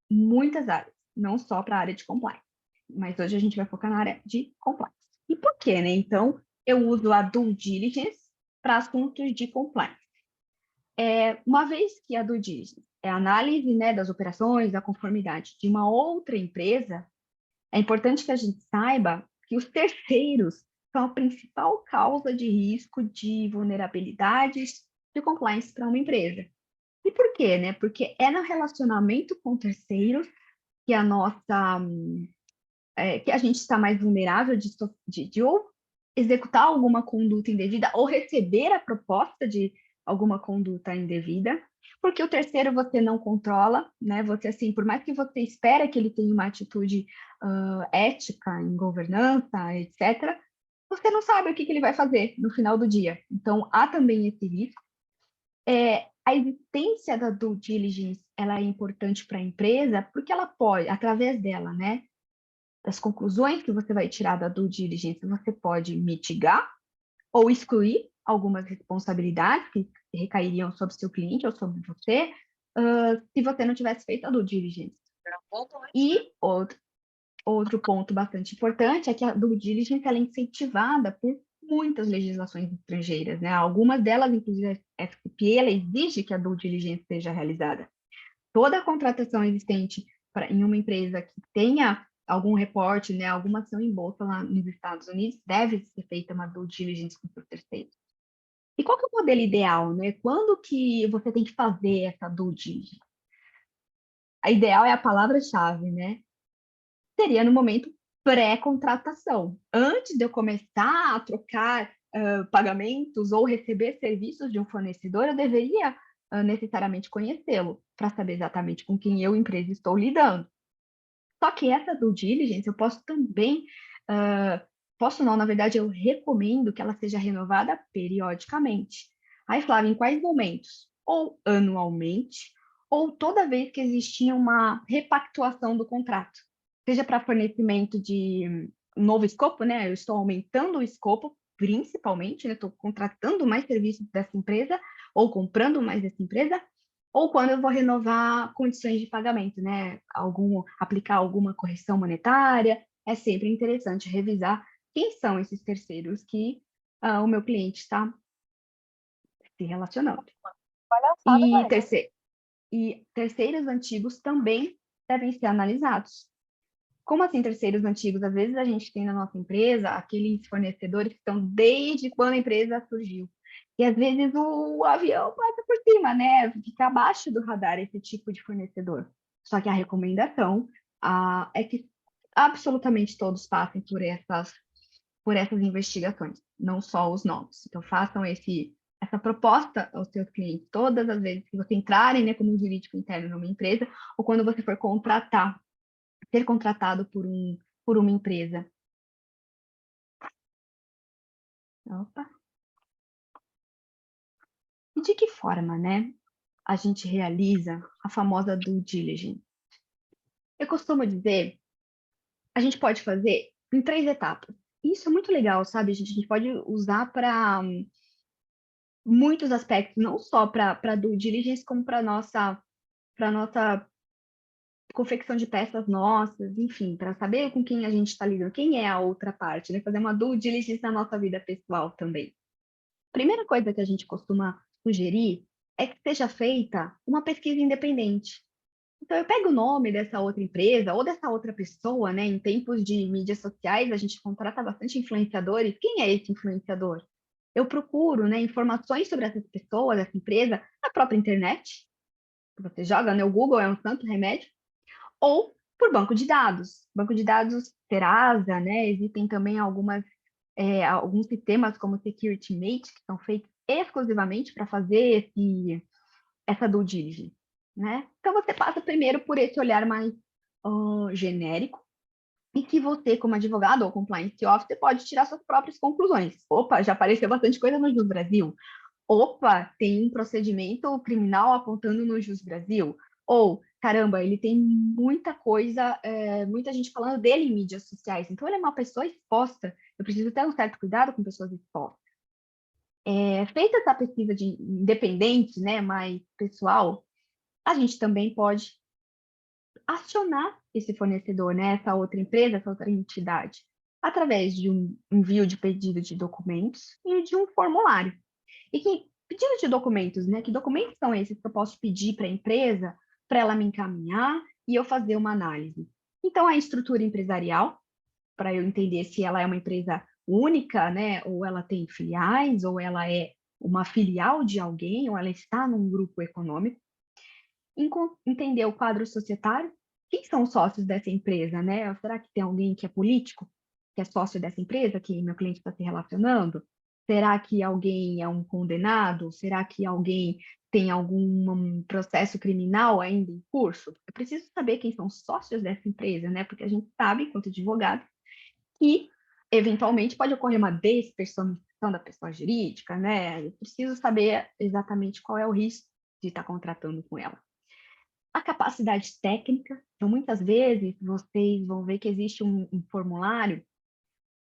muitas áreas, não só para a área de compliance. Mas hoje a gente vai focar na área de compliance. E por quê, né? Então, eu uso a due diligence para assuntos de compliance. Uma vez que a due diligence é a análise, né, das operações, da conformidade de uma outra empresa, é importante que a gente saiba que os terceiros são a principal causa de risco de vulnerabilidades de compliance para uma empresa. E por quê, né? Porque é no relacionamento com terceiros que que a gente está mais vulnerável de ou executar alguma conduta indevida ou receber a proposta de alguma conduta indevida, porque o terceiro você não controla, né? Você, assim, por mais que você espere que ele tenha uma atitude ética em governança, etc., você não sabe o que ele vai fazer no final do dia. Então, há também esse risco. A existência da due diligence, ela é importante para a empresa, porque ela pode, através dela, né, das conclusões que você vai tirar da due diligence, você pode mitigar ou excluir algumas responsabilidades que recairiam sobre o seu cliente ou sobre você, se você não tivesse feito a due diligence. E outro ponto bastante importante é que a due diligence ela é incentivada por muitas legislações estrangeiras, né? Algumas delas, inclusive a FCPA, ela exige que a due diligence seja realizada. Toda a contratação existente em uma empresa que tenha algum reporte, né, alguma ação em bolsa lá nos Estados Unidos, deve ser feita uma due diligence com o terceiro. E qual que é o modelo ideal, né? Quando que você tem que fazer essa due diligence? A ideal é a palavra-chave, né? Seria no momento pré-contratação. Antes de eu começar a trocar pagamentos ou receber serviços de um fornecedor, eu deveria necessariamente conhecê-lo, para saber exatamente com quem eu, empresa, estou lidando. Só que essa due diligence, eu posso também, posso não, na verdade, eu recomendo que ela seja renovada periodicamente. Aí, Flávia, em quais momentos? Ou anualmente, ou toda vez que existia uma repactuação do contrato. Seja para fornecimento de novo escopo, né? Eu estou aumentando o escopo, principalmente, né? Estou contratando mais serviços dessa empresa, ou comprando mais dessa empresa, ou quando eu vou renovar condições de pagamento, né? Aplicar alguma correção monetária, é sempre interessante revisar quem são esses terceiros que o meu cliente está se relacionando. E terceiros antigos também devem ser analisados. Como assim terceiros antigos? Às vezes a gente tem na nossa empresa aqueles fornecedores que estão desde quando a empresa surgiu. E às vezes o avião passa por cima, né? Fica abaixo do radar esse tipo de fornecedor. Só que a recomendação é que absolutamente todos passem por essas investigações, não só os novos. Então façam essa proposta aos seus clientes todas as vezes que você entrarem, né, como um jurídico interno numa empresa, ou quando você for ser contratado por uma empresa. Opa. E de que forma, né, a gente realiza a famosa due diligence? Eu costumo dizer, a gente pode fazer em 3 etapas. Isso é muito legal, sabe? A gente pode usar para muitos aspectos, não só para due diligence, como para nossa confecção de peças nossas, enfim, para saber com quem a gente está lidando, quem é a outra parte, né? Fazer uma due diligence na nossa vida pessoal também. Primeira coisa que a gente costuma sugerir é que seja feita uma pesquisa independente. Então, eu pego o nome dessa outra empresa ou dessa outra pessoa, né? Em tempos de mídias sociais, a gente contrata bastante influenciadores. Quem é esse influenciador? Eu procuro, né, informações sobre essas pessoas, essa empresa, na própria internet. Você joga, né? O Google é um santo remédio. Ou por banco de dados. Banco de dados Serasa, né? Existem também alguns sistemas como Security Mate, que são feitos exclusivamente para fazer essa due diligence, né? Então, você passa primeiro por esse olhar mais genérico, e que você, como advogado ou compliance officer, pode tirar suas próprias conclusões. Opa, já apareceu bastante coisa no Jus Brasil. Opa, tem um procedimento criminal apontando no Jus Brasil. Ou, caramba, ele tem muita coisa, muita gente falando dele em mídias sociais. Então, ele é uma pessoa exposta. Eu preciso ter um certo cuidado com pessoas expostas. Feita essa pesquisa de independente, né, mais pessoal, a gente também pode acionar esse fornecedor, né, essa outra empresa, essa outra entidade, através de um envio de pedido de documentos e de um formulário. E que pedido de documentos, né? Que documentos são esses que eu posso pedir para a empresa para ela me encaminhar e eu fazer uma análise? Então, a estrutura empresarial, para eu entender se ela é uma empresa única, né? Ou ela tem filiais, ou ela é uma filial de alguém, ou ela está num grupo econômico. Entender o quadro societário, quem são os sócios dessa empresa, né? Será que tem alguém que é político, que é sócio dessa empresa, que meu cliente está se relacionando? Será que alguém é um condenado? Será que alguém tem algum processo criminal ainda em curso? Eu preciso saber quem são os sócios dessa empresa, né? Porque a gente sabe, enquanto advogado, que eventualmente pode ocorrer uma despersonificação da pessoa jurídica, né? Eu preciso saber exatamente qual é o risco de estar contratando com ela. A capacidade técnica, então muitas vezes vocês vão ver que existe um formulário,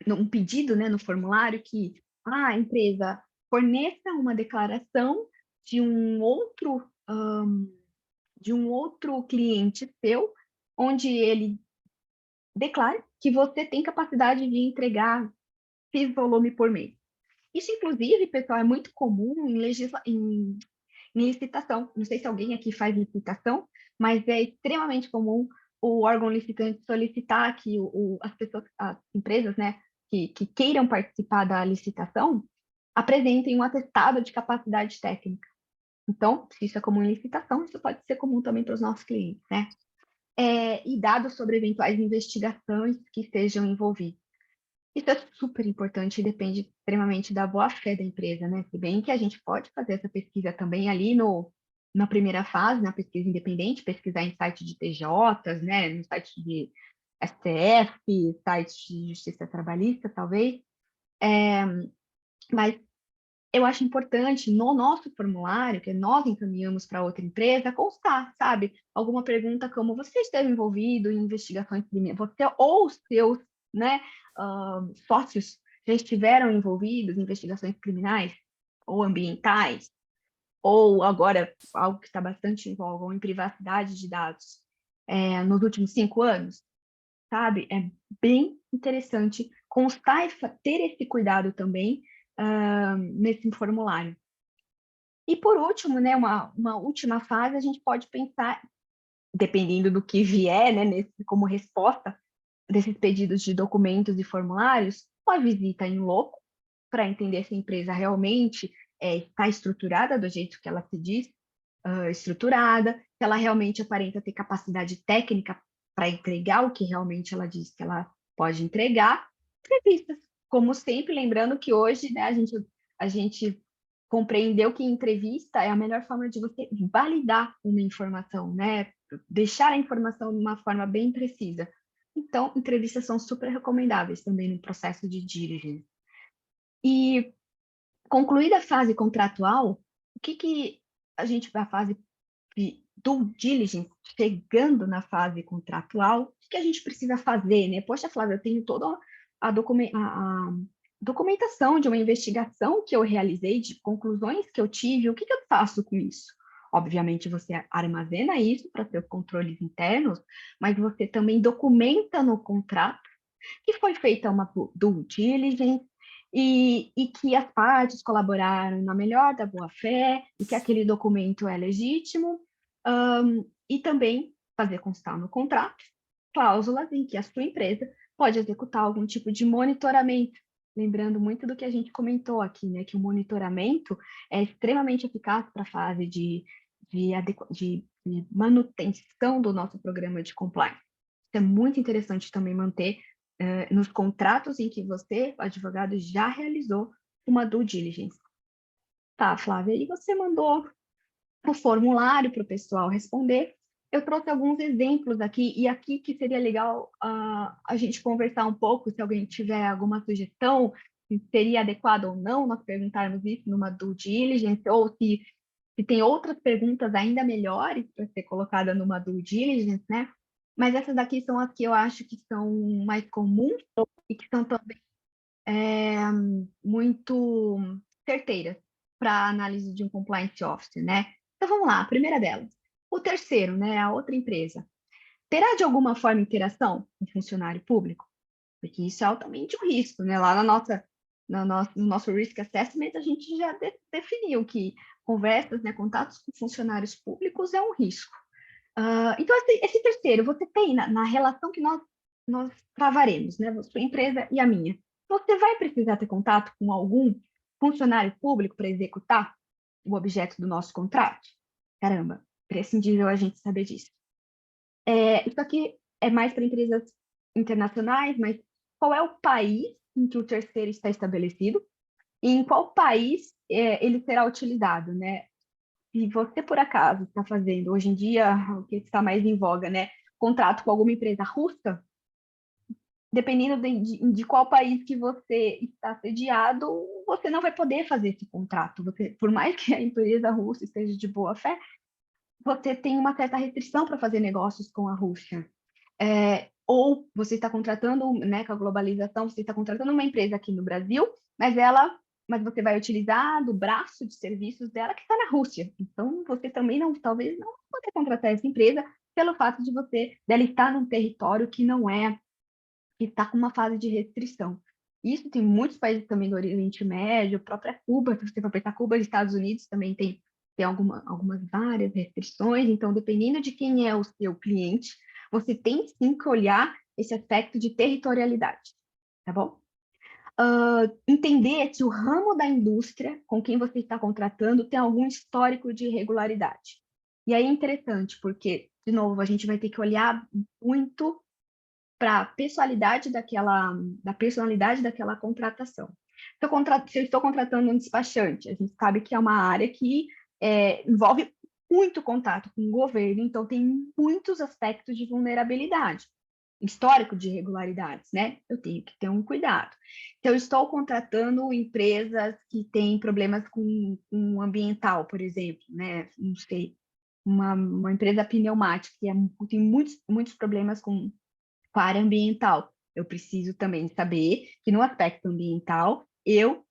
um pedido, né, no formulário que a empresa forneça uma declaração de de um outro cliente seu, onde ele declare que você tem capacidade de entregar X volume por mês. Isso, inclusive, pessoal, é muito comum em licitação. Não sei se alguém aqui faz licitação, mas é extremamente comum o órgão licitante solicitar que as empresas, né, que queiram participar da licitação, apresentem um atestado de capacidade técnica. Então, se isso é comum em licitação, isso pode ser comum também para os nossos clientes, né? E dados sobre eventuais investigações que estejam envolvidos. Isso é super importante e depende extremamente da boa-fé da empresa, né? Se bem que a gente pode fazer essa pesquisa também ali na primeira fase, na pesquisa independente, pesquisar em site de TJs, né? No site de STF, site de Justiça Trabalhista, talvez. Mas eu acho importante, no nosso formulário, que nós encaminhamos para outra empresa, constar, sabe? Alguma pergunta como: você esteve envolvido em investigações criminais? Você ou os seus, né, sócios já estiveram envolvidos em investigações criminais ou ambientais? Ou agora, algo que está bastante em voga, em privacidade de dados, nos últimos 5 anos? Sabe? É bem interessante constar e ter esse cuidado também nesse formulário. E, por último, né, uma última fase, a gente pode pensar, dependendo do que vier, né, como resposta desses pedidos de documentos e formulários, uma visita em loco, para entender se a empresa realmente está estruturada do jeito que ela se diz, estruturada, se ela realmente aparenta ter capacidade técnica para entregar o que realmente ela diz que ela pode entregar. Entrevistas, como sempre, lembrando que hoje, né, a gente compreendeu que entrevista é a melhor forma de você validar uma informação, né? Deixar a informação de uma forma bem precisa. Então, entrevistas são super recomendáveis também no processo de diligence. E, concluída a fase contratual, o que a gente vai fase de due diligence, chegando na fase contratual, o que a gente precisa fazer, né? Poxa, Flávia, eu tenho toda a documentação de uma investigação que eu realizei, de conclusões que eu tive, o que eu faço com isso? Obviamente, você armazena isso para seus controles internos, mas você também documenta no contrato que foi feita uma due diligence e que as partes colaboraram na melhor da boa-fé e que aquele documento é legítimo, e também fazer constar no contrato cláusulas em que a sua empresa pode executar algum tipo de monitoramento. Lembrando muito do que a gente comentou aqui, né, que o monitoramento é extremamente eficaz para a fase de manutenção do nosso programa de compliance. Isso é muito interessante também manter nos contratos em que você, o advogado, já realizou uma due diligence. Tá, Flávia, e você mandou o formulário para o pessoal responder. Eu trouxe alguns exemplos aqui, e aqui que seria legal a gente conversar um pouco, se alguém tiver alguma sugestão, se seria adequado ou não nós perguntarmos isso numa due diligence, ou se tem outras perguntas ainda melhores para ser colocada numa due diligence, né? Mas essas daqui são as que eu acho que são mais comuns e que são também muito certeiras para a análise de um compliance officer, né? Então vamos lá, a primeira delas. O terceiro, né, a outra empresa, terá de alguma forma interação com o funcionário público? Porque isso é altamente um risco, né? Lá no nosso risk assessment, a gente já definiu que conversas, né, contatos com funcionários públicos é um risco. Então, esse terceiro, você tem na relação que nós travaremos, né? Sua empresa e a minha. Você vai precisar ter contato com algum funcionário público para executar o objeto do nosso contrato? Caramba, prescindível a gente saber disso. Isso aqui é mais para empresas internacionais, mas qual é o país em que o terceiro está estabelecido e em qual país ele será utilizado, né? Se você, por acaso, está fazendo, hoje em dia, o que está mais em voga, né? Contrato com alguma empresa russa, dependendo de qual país que você está sediado, você não vai poder fazer esse contrato. Por mais que a empresa russa esteja de boa fé, você tem uma certa restrição para fazer negócios com a Rússia. Ou você está contratando, né, com a globalização, você está contratando uma empresa aqui no Brasil, mas você vai utilizar do braço de serviços dela que está na Rússia. Então, você também talvez não poder contratar essa empresa pelo fato dela estar num território que não é, que está com uma fase de restrição. Isso tem muitos países também do Oriente Médio, a própria Cuba, se você for pensar Cuba, os Estados Unidos também tem algumas várias restrições, então, dependendo de quem é o seu cliente, você tem sim que olhar esse aspecto de territorialidade, tá bom? Entender se o ramo da indústria com quem você está contratando tem algum histórico de irregularidade. E aí é interessante, porque, de novo, a gente vai ter que olhar muito para a personalidade daquela contratação. Se eu estou contratando um despachante, a gente sabe que é uma área que envolve muito contato com o governo, então tem muitos aspectos de vulnerabilidade, histórico de irregularidades, né? Eu tenho que ter um cuidado. Se eu estou contratando empresas que têm problemas com ambiental, por exemplo, né? Não sei, uma empresa pneumática que tem muitos problemas com a área ambiental. Eu preciso também saber que no aspecto ambiental,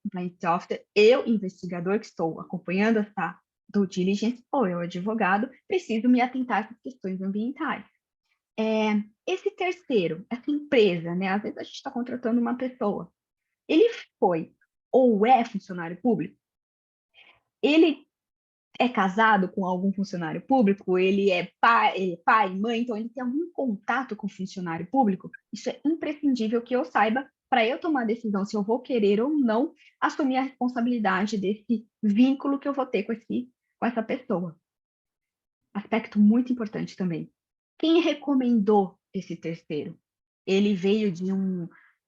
compliance officer, investigador que estou acompanhando essa due diligence, ou eu, advogado, preciso me atentar a essas questões ambientais. Esse terceiro, essa empresa, né? Às vezes a gente está contratando uma pessoa. Ele foi ou é funcionário público? Ele é casado com algum funcionário público? Ele é pai, mãe, então ele tem algum contato com funcionário público? Isso é imprescindível que eu saiba para eu tomar a decisão se eu vou querer ou não assumir a responsabilidade desse vínculo que eu vou ter com essa pessoa. Aspecto muito importante também. Quem recomendou esse terceiro? Ele veio de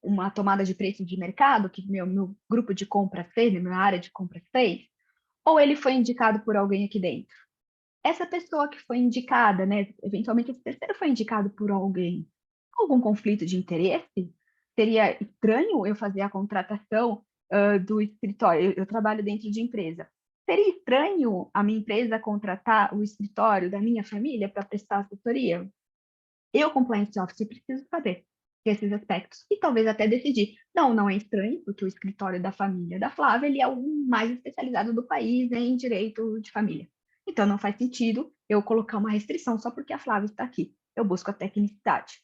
uma tomada de preço de mercado que meu grupo de compra fez, minha área de compra fez? Ou ele foi indicado por alguém aqui dentro? Essa pessoa que foi indicada, né? Eventualmente esse terceiro foi indicado por alguém. Algum conflito de interesse? Seria estranho eu fazer a contratação do escritório? Eu trabalho dentro de empresa. Seria estranho a minha empresa contratar o escritório da minha família para prestar assessoria? Eu, compliance officer, preciso saber esses aspectos e talvez até decidir. Não é estranho, porque o escritório da família da Flávia ele é o mais especializado do país em direito de família. Então, não faz sentido eu colocar uma restrição só porque a Flávia está aqui. Eu busco a tecnicidade.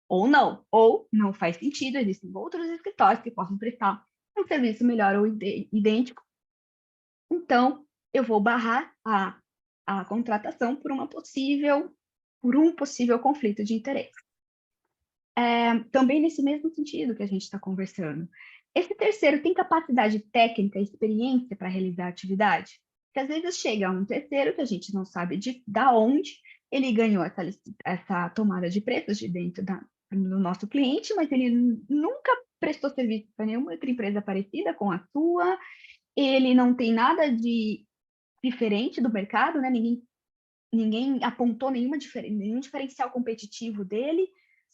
Ou não faz sentido, existem outros escritórios que possam prestar um serviço melhor ou idêntico. Então, eu vou barrar a contratação por um possível conflito de interesse. Também nesse mesmo sentido que a gente está conversando. Esse terceiro tem capacidade técnica e experiência para realizar a atividade? Porque às vezes chega um terceiro que a gente não sabe da onde ele ganhou essa tomada de preços de dentro do nosso cliente, mas ele nunca prestou serviço para nenhuma outra empresa parecida com a sua, ele não tem nada de diferente do mercado, né? Ninguém apontou nenhum diferencial competitivo dele.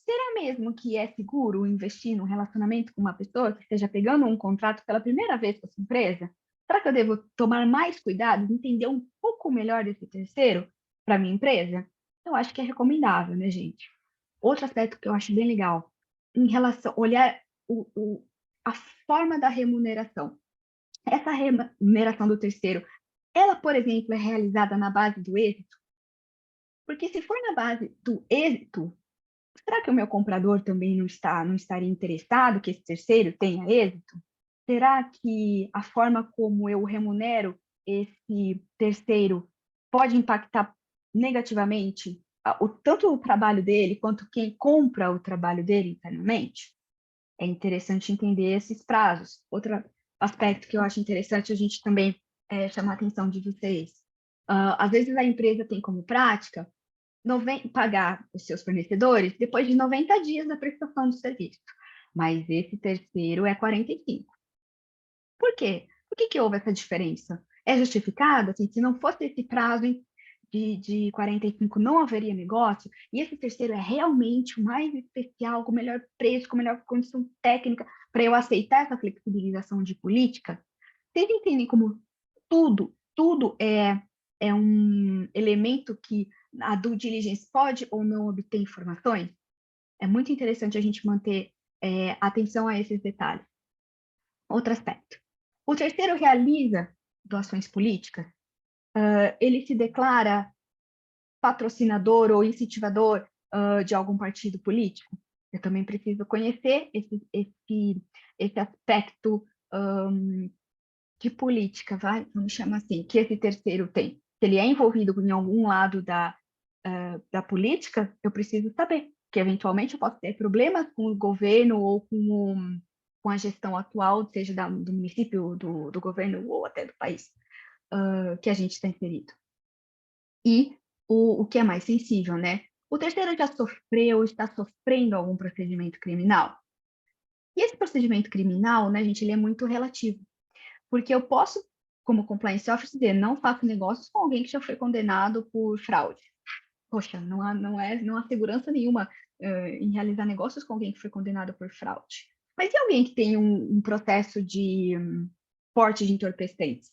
Será mesmo que é seguro investir num relacionamento com uma pessoa que esteja pegando um contrato pela primeira vez com a sua empresa? Será que eu devo tomar mais cuidado, entender um pouco melhor desse terceiro para minha empresa? Eu acho que é recomendável, né, gente? Outro aspecto que eu acho bem legal, em relação olhar a forma da remuneração. Essa remuneração do terceiro, ela, por exemplo, é realizada na base do êxito? Porque se for na base do êxito, será que o meu comprador também não estaria interessado que esse terceiro tenha êxito? Será que a forma como eu remunero esse terceiro pode impactar negativamente tanto o trabalho dele quanto quem compra o trabalho dele internamente? É interessante entender esses prazos. Outro aspecto que eu acho interessante a gente também chamar a atenção de vocês. Às vezes a empresa tem como prática pagar os seus fornecedores depois de 90 dias da prestação do serviço. Mas esse terceiro é 45. Por quê? Por que houve essa diferença? É justificado? Assim, se não fosse esse prazo de 45, não haveria negócio? E esse terceiro é realmente o mais especial, com o melhor preço, com a melhor condição técnica, para eu aceitar essa flexibilização de política? Vocês entendem como tudo é um elemento que a due diligence pode ou não obter informações? É muito interessante a gente manter atenção a esses detalhes. Outro aspecto. O terceiro realiza doações políticas? Ele se declara patrocinador ou incentivador de algum partido político? Eu também preciso conhecer esse aspecto de política, vamos chamar assim, que esse terceiro tem. Se ele é envolvido em algum lado da política, eu preciso saber, que eventualmente eu posso ter problemas com o governo ou com a gestão atual, seja do município, do governo ou até do país que a gente está inserido. E o que é mais sensível, né? O terceiro já sofreu, está sofrendo algum procedimento criminal. E esse procedimento criminal, né, gente, ele é muito relativo. Porque eu posso, como compliance officer, dizer, não faço negócios com alguém que já foi condenado por fraude. Poxa, não há segurança nenhuma em realizar negócios com alguém que foi condenado por fraude. Mas e alguém que tem um processo de porte de entorpecentes?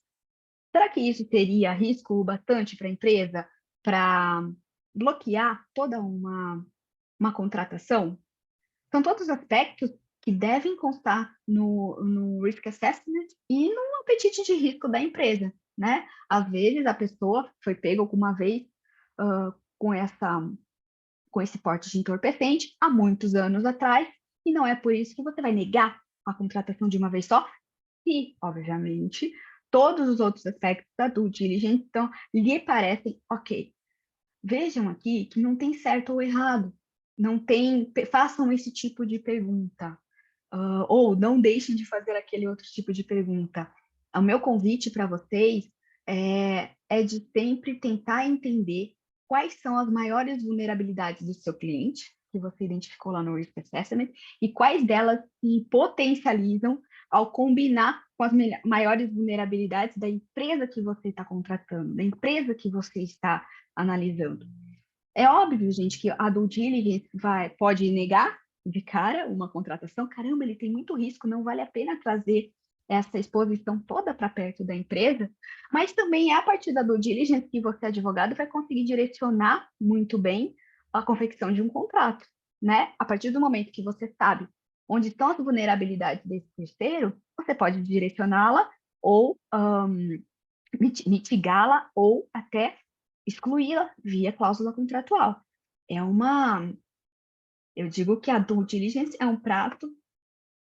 Será que isso teria risco bastante para a empresa para bloquear toda uma contratação? São todos aspectos que devem constar no Risk Assessment e no apetite de risco da empresa, né? Às vezes a pessoa foi pega alguma vez com esse porte de entorpecente há muitos anos atrás, e não é por isso que você vai negar a contratação de uma vez só, e, obviamente, todos os outros aspectos da due diligence lhe parecem ok. Vejam aqui que não tem certo ou errado, façam esse tipo de pergunta, ou não deixem de fazer aquele outro tipo de pergunta. O meu convite para vocês é de sempre tentar entender quais são as maiores vulnerabilidades do seu cliente, que você identificou lá no Risk Assessment, e quais delas se potencializam ao combinar com as maiores vulnerabilidades da empresa que você está contratando, da empresa que você está analisando. É óbvio, gente, que a due diligence pode negar de cara uma contratação. Caramba, ele tem muito risco, não vale a pena trazer essa exposição toda para perto da empresa, mas também é a partir da due diligence que você, advogado, vai conseguir direcionar muito bem a confecção de um contrato, né? A partir do momento que você sabe onde estão as vulnerabilidades desse terceiro, você pode direcioná-la ou mitigá-la ou até excluí-la via cláusula contratual. Eu digo que a due diligence é um prato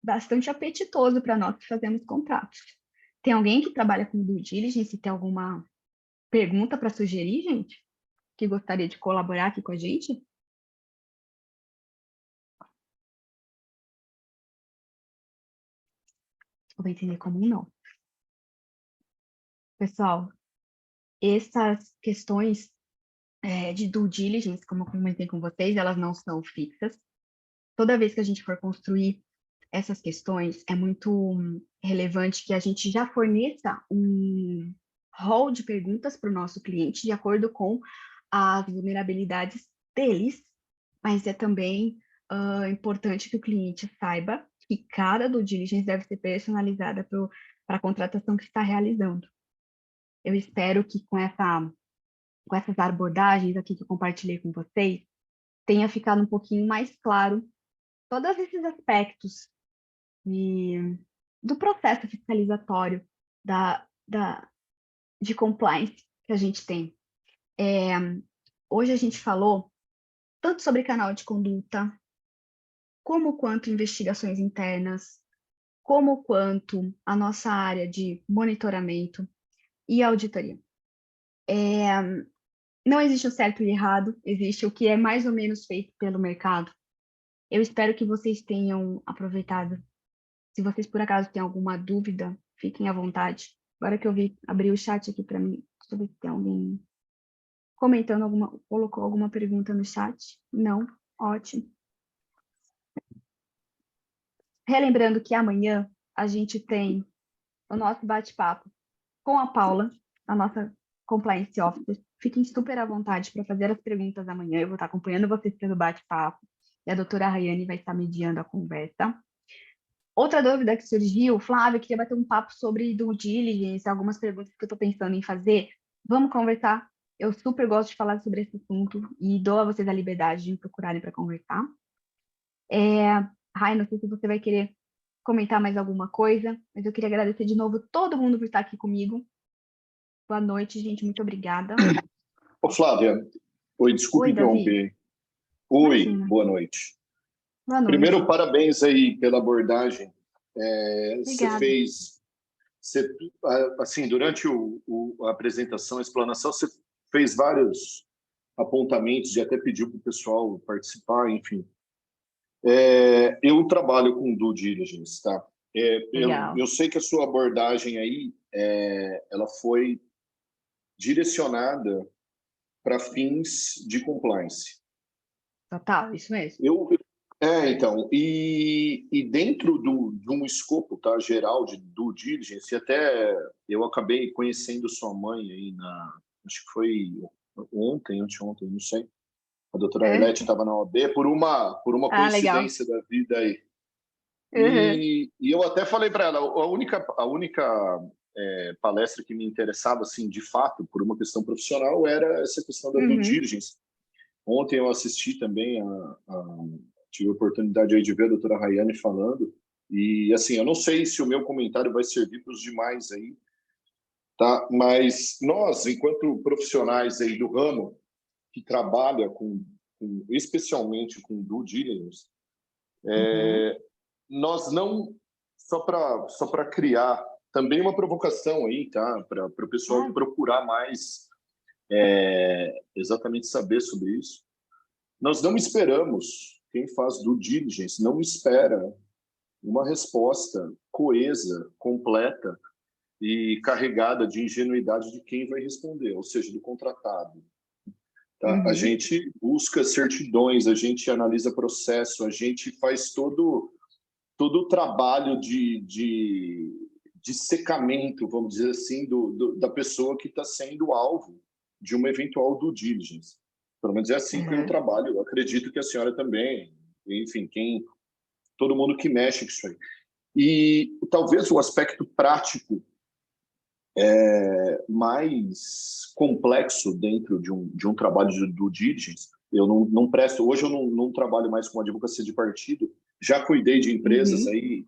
bastante apetitoso para nós que fazemos contratos. Tem alguém que trabalha com due diligence e tem alguma pergunta para sugerir, gente? Que gostaria de colaborar aqui com a gente? Eu vou entender como não. Pessoal, essas questões de due diligence, como eu comentei com vocês, elas não são fixas. Toda vez que a gente for construir essas questões, é muito relevante que a gente já forneça um rol de perguntas para o nosso cliente, de acordo com as vulnerabilidades deles, mas é também importante que o cliente saiba que cada due diligence deve ser personalizada para a contratação que está realizando. Eu espero que com essas abordagens aqui que eu compartilhei com vocês, tenha ficado um pouquinho mais claro todos esses aspectos do processo fiscalizatório de compliance que a gente tem. Hoje a gente falou tanto sobre canal de conduta, como quanto investigações internas, como quanto a nossa área de monitoramento e auditoria. Não existe o certo e o errado, existe o que é mais ou menos feito pelo mercado. Eu espero que vocês tenham aproveitado. Se vocês, por acaso, têm alguma dúvida, fiquem à vontade. Agora que eu abri o chat aqui para mim, deixa eu ver se tem alguém comentando colocou alguma pergunta no chat. Não? Ótimo. Relembrando que amanhã a gente tem o nosso bate-papo com a Paula, a nossa Compliance Officer. Fiquem super à vontade para fazer as perguntas amanhã. Eu vou estar acompanhando vocês pelo bate-papo e a doutora Rayane vai estar mediando a conversa. Outra dúvida que surgiu, Flávia, queria bater um papo sobre due diligence, algumas perguntas que eu estou pensando em fazer. Vamos conversar? Eu super gosto de falar sobre esse assunto e dou a vocês a liberdade de me procurarem para conversar. Rai, não sei se você vai querer comentar mais alguma coisa, mas eu queria agradecer de novo todo mundo por estar aqui comigo. Boa noite, gente. Muito obrigada. Ô, Flávia. Oi, desculpe interromper. Oi, Imagina. boa noite. Boa noite. Primeiro, parabéns aí pela abordagem. Obrigada. Assim, durante a apresentação, a explanação, você fez vários apontamentos e até pediu para o pessoal participar, enfim. Eu trabalho com due diligence, tá? Eu sei que a sua abordagem aí, ela foi direcionada para fins de compliance. Total, isso mesmo. Então, e dentro de um escopo, tá, geral de due diligence, até eu acabei conhecendo sua mãe aí acho que foi anteontem, não sei. A doutora Arlete estava na OAB por uma coincidência da vida aí. Uhum. E eu até falei para ela, a única palestra que me interessava, assim, de fato, por uma questão profissional, era essa questão da due diligence. Ontem eu assisti também, tive a oportunidade aí de ver a doutora Rayane falando, e assim, eu não sei se o meu comentário vai servir para os demais aí, tá? Mas nós, enquanto profissionais aí do ramo, que trabalha especialmente com due diligence, nós não, só para criar também uma provocação aí, tá? Para o pessoal procurar mais exatamente saber sobre isso. Nós não esperamos, quem faz due diligence não espera uma resposta coesa, completa e carregada de ingenuidade de quem vai responder, ou seja, do contratado. Tá? A gente busca certidões, a gente analisa processo, a gente faz todo o trabalho de secamento, vamos dizer assim, da pessoa que está sendo alvo de uma eventual due diligence. Pelo menos é assim que eu trabalho. Eu acredito que a senhora também, enfim, todo mundo que mexe com isso aí. E talvez o aspecto prático mais complexo dentro de um trabalho de due diligence, eu não presto, hoje eu não trabalho mais com advocacia de partido, já cuidei de empresas aí,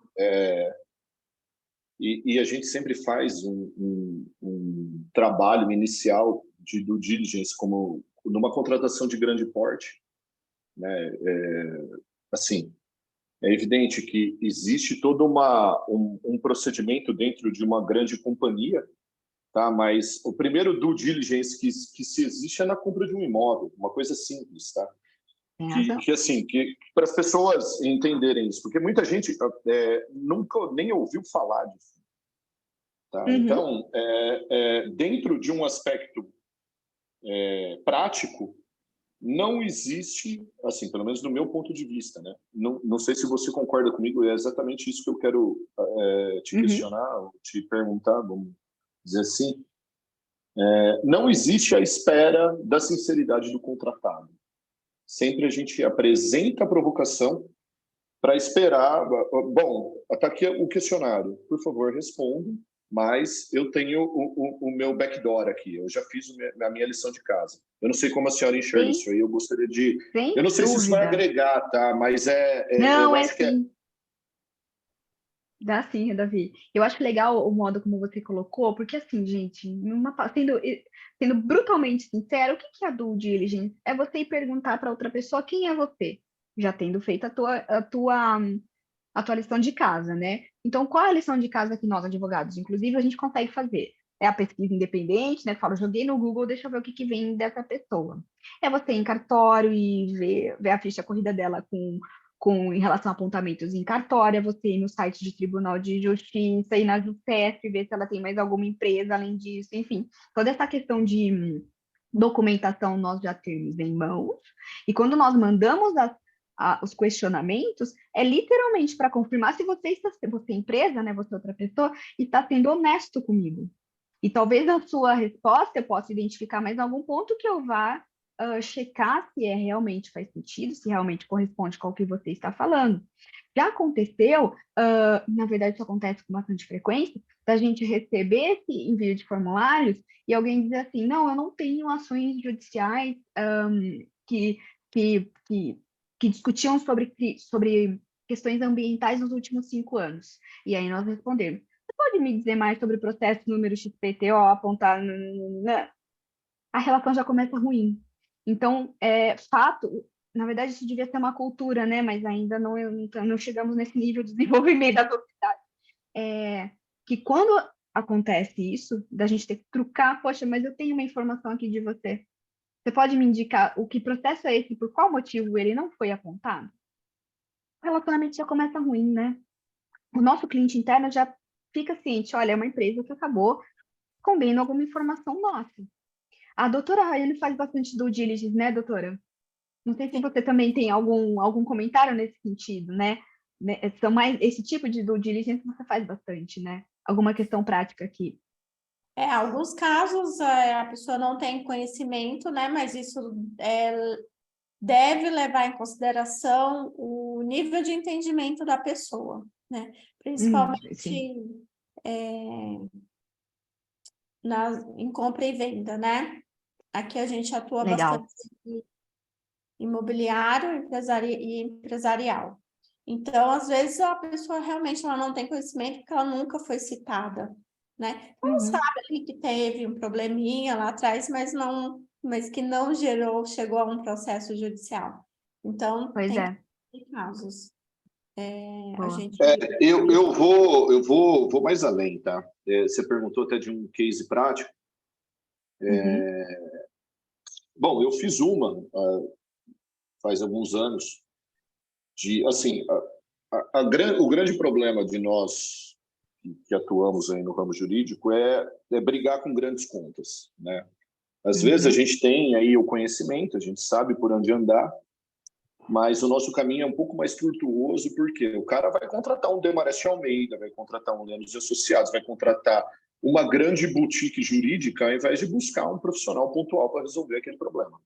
e a gente sempre faz um trabalho inicial de due diligence, como numa contratação de grande porte, né? Assim, é evidente que existe todo um procedimento dentro de uma grande companhia, tá? Mas o primeiro due diligence que se existe é na compra de um imóvel, uma coisa simples, tá? Tem razão. Que para as pessoas entenderem isso, porque muita gente nunca nem ouviu falar disso, tá? Então, dentro de um aspecto prático, não existe, assim, pelo menos do meu ponto de vista, né? Não sei se você concorda comigo, é exatamente isso que eu quero te questionar, ou te perguntar, vamos dizer assim. Não existe a espera da sinceridade do contratado. Sempre a gente apresenta a provocação para esperar. Bom, está aqui o questionário. Por favor, responda, mas eu tenho o meu backdoor aqui. Eu já fiz a minha lição de casa. Eu não sei como a senhora enxerga isso aí. Eu gostaria de... Sem eu não sei se isso vai dúvida. agregar, tá? Mas Não, eu é acho que sim. Dá sim, Davi. Eu acho legal o modo como você colocou, porque assim, gente, sendo brutalmente sincero, o que que é a due diligence? É você ir perguntar para outra pessoa quem é você, já tendo feito a tua lição de casa, né? Então, qual é a lição de casa que nós, advogados, inclusive, a gente consegue fazer? É a pesquisa independente, né? Falo, joguei no Google, deixa eu ver o que vem dessa pessoa. É você ir em cartório e ver a ficha corrida dela em relação a apontamentos em cartório, é você ir no site de Tribunal de Justiça, ir na JUSTEF, ver se ela tem mais alguma empresa além disso, enfim. Toda essa questão de documentação nós já temos em mãos, e quando nós mandamos os questionamentos, é literalmente para confirmar se você empresa, né, você outra pessoa, está sendo honesto comigo. E talvez na sua resposta eu possa identificar mais algum ponto que eu vá checar se realmente faz sentido, se realmente corresponde com o que você está falando. Já aconteceu, na verdade isso acontece com bastante frequência, da gente receber esse envio de formulários e alguém dizer assim, não, eu não tenho ações judiciais que discutiam sobre questões ambientais nos últimos 5 anos. E aí nós respondemos, você pode me dizer mais sobre o processo número XPTO, apontar... A relação já começa ruim. Então, fato, na verdade isso devia ser uma cultura, né? Mas ainda não chegamos nesse nível de desenvolvimento da sociedade. Que quando acontece isso, da gente ter que trucar, poxa, mas eu tenho uma informação aqui de você. Você pode me indicar o que processo é esse, por qual motivo ele não foi apontado? O relacionamento já começa ruim, né? O nosso cliente interno já fica ciente, olha, é uma empresa que acabou escondendo alguma informação nossa. A doutora Rayane faz bastante due diligence, né, doutora? Não sei se você também tem algum comentário nesse sentido, né? São mais esse tipo de due diligence você faz bastante, né? Alguma questão prática aqui. Alguns casos a pessoa não tem conhecimento, né? Mas isso deve levar em consideração o nível de entendimento da pessoa, né? Principalmente em compra e venda, né? Aqui a gente atua Legal. bastante em imobiliário e empresarial. Então, às vezes, a pessoa realmente ela não tem conhecimento porque ela nunca foi citada, né? Ela sabe ali que teve um probleminha lá atrás, mas que não chegou a um processo judicial. Então, Pois tem casos. A gente... eu vou mais além, tá? Você perguntou até de um case prático. Bom, eu fiz uma faz alguns anos de, assim, o grande problema de nós que atuamos aí no ramo jurídico é brigar com grandes contas, né? Às vezes a gente tem aí o conhecimento, a gente sabe por onde andar, mas o nosso caminho é um pouco mais tortuoso, porque o cara vai contratar um Demarest Almeida, vai contratar um Lemos e Associados, vai contratar uma grande boutique jurídica, ao invés de buscar um profissional pontual para resolver aquele problema.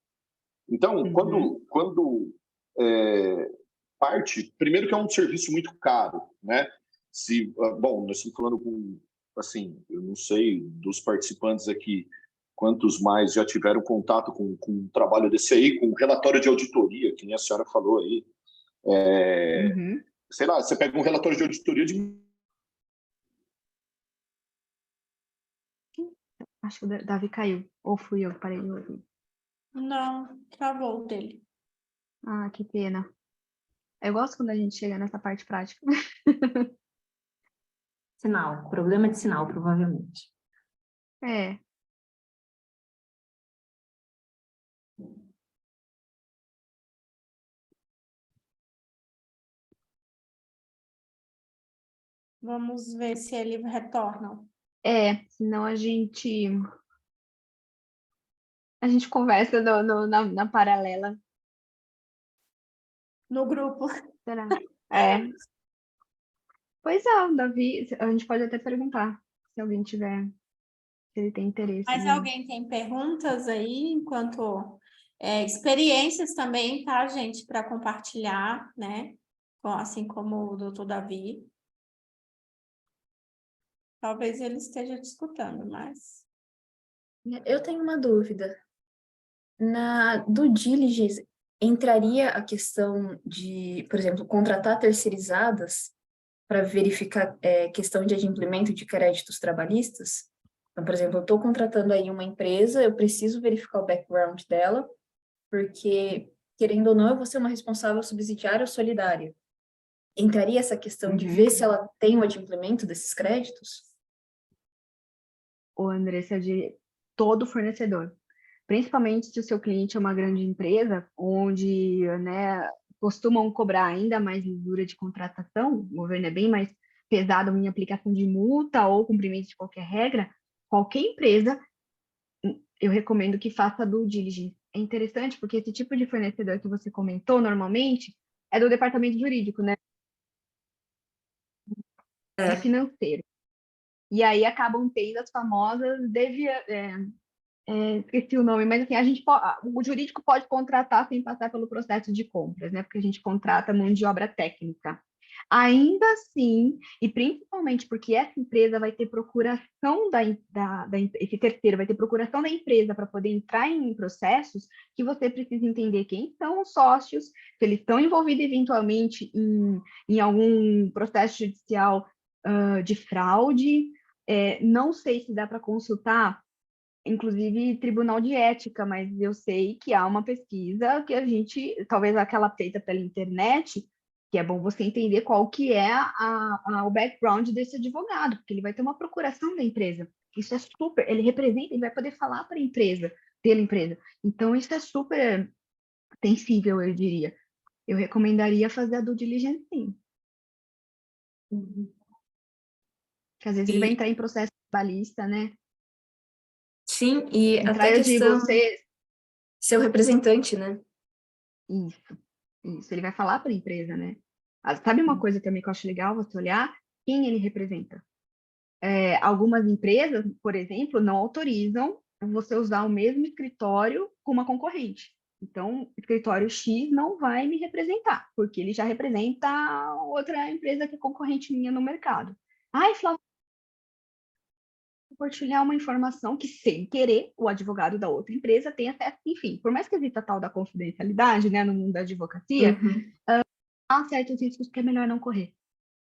Então, quando parte, primeiro que é um serviço muito caro, né? Bom, nós estamos falando com, assim, eu não sei dos participantes aqui, quantos mais já tiveram contato com um trabalho desse aí, com um relatório de auditoria, que nem a senhora falou aí. Sei lá, você pega um relatório de auditoria de Acho que o Davi caiu. Ou fui eu que parei de ouvir. Não, travou o dele. Ah, que pena. Eu gosto quando a gente chega nessa parte prática. Sinal, problema de sinal, provavelmente. É. Vamos ver se ele retorna. Senão a gente conversa na paralela. No grupo. Será? É. Pois é, o Davi, a gente pode até perguntar se alguém tiver, se ele tem interesse. Mas alguém tem perguntas aí, enquanto experiências também, tá, gente, para compartilhar, né? Assim como o doutor Davi. Talvez ele esteja te escutando, mas... Eu tenho uma dúvida. Do diligence, entraria a questão de, por exemplo, contratar terceirizadas para verificar questão de adimplemento de créditos trabalhistas? Então, por exemplo, eu estou contratando aí uma empresa, eu preciso verificar o background dela, porque, querendo ou não, eu vou ser uma responsável subsidiária ou solidária. Entraria essa questão de ver se ela tem o adimplemento desses créditos? Ou, Andressa, de todo fornecedor. Principalmente se o seu cliente é uma grande empresa, onde, né, costumam cobrar ainda mais lisura de contratação, o governo é bem mais pesado em aplicação de multa ou cumprimento de qualquer regra, qualquer empresa, eu recomendo que faça due diligence. É interessante porque esse tipo de fornecedor que você comentou, normalmente, é do departamento jurídico, né? E financeiro. E aí acabam tendo as famosas esqueci o nome, mas assim, o jurídico pode contratar sem passar pelo processo de compras, né? Porque a gente contrata mão de obra técnica. Ainda assim, e principalmente porque essa empresa vai ter procuração esse terceiro vai ter procuração da empresa para poder entrar em processos, que você precisa entender quem são os sócios, se eles estão envolvidos eventualmente em algum processo judicial de fraude. Não sei se dá para consultar inclusive Tribunal de Ética, mas eu sei que há uma pesquisa que a gente, talvez aquela feita pela internet, que é bom você entender qual que é o background desse advogado, porque ele vai ter uma procuração da empresa. Isso é super, ele representa, ele vai poder falar para a empresa, pela empresa. Então, isso é super sensível, eu diria. Eu recomendaria fazer a due diligence, sim. Porque às vezes ele vai entrar em processo trabalhista, né? Sim, e Entrar, até eu digo, questão seu representante, né? Isso, ele vai falar para a empresa, né? Sabe uma coisa também que eu acho legal você olhar? Quem ele representa. Algumas empresas, por exemplo, não autorizam você usar o mesmo escritório com uma concorrente. Então, escritório X não vai me representar, porque ele já representa outra empresa que é concorrente minha no mercado. Ai, Flávio, compartilhar uma informação que, sem querer, o advogado da outra empresa tem acesso, enfim, por mais que exista a tal da confidencialidade, né, no mundo da advocacia, há certos riscos que é melhor não correr,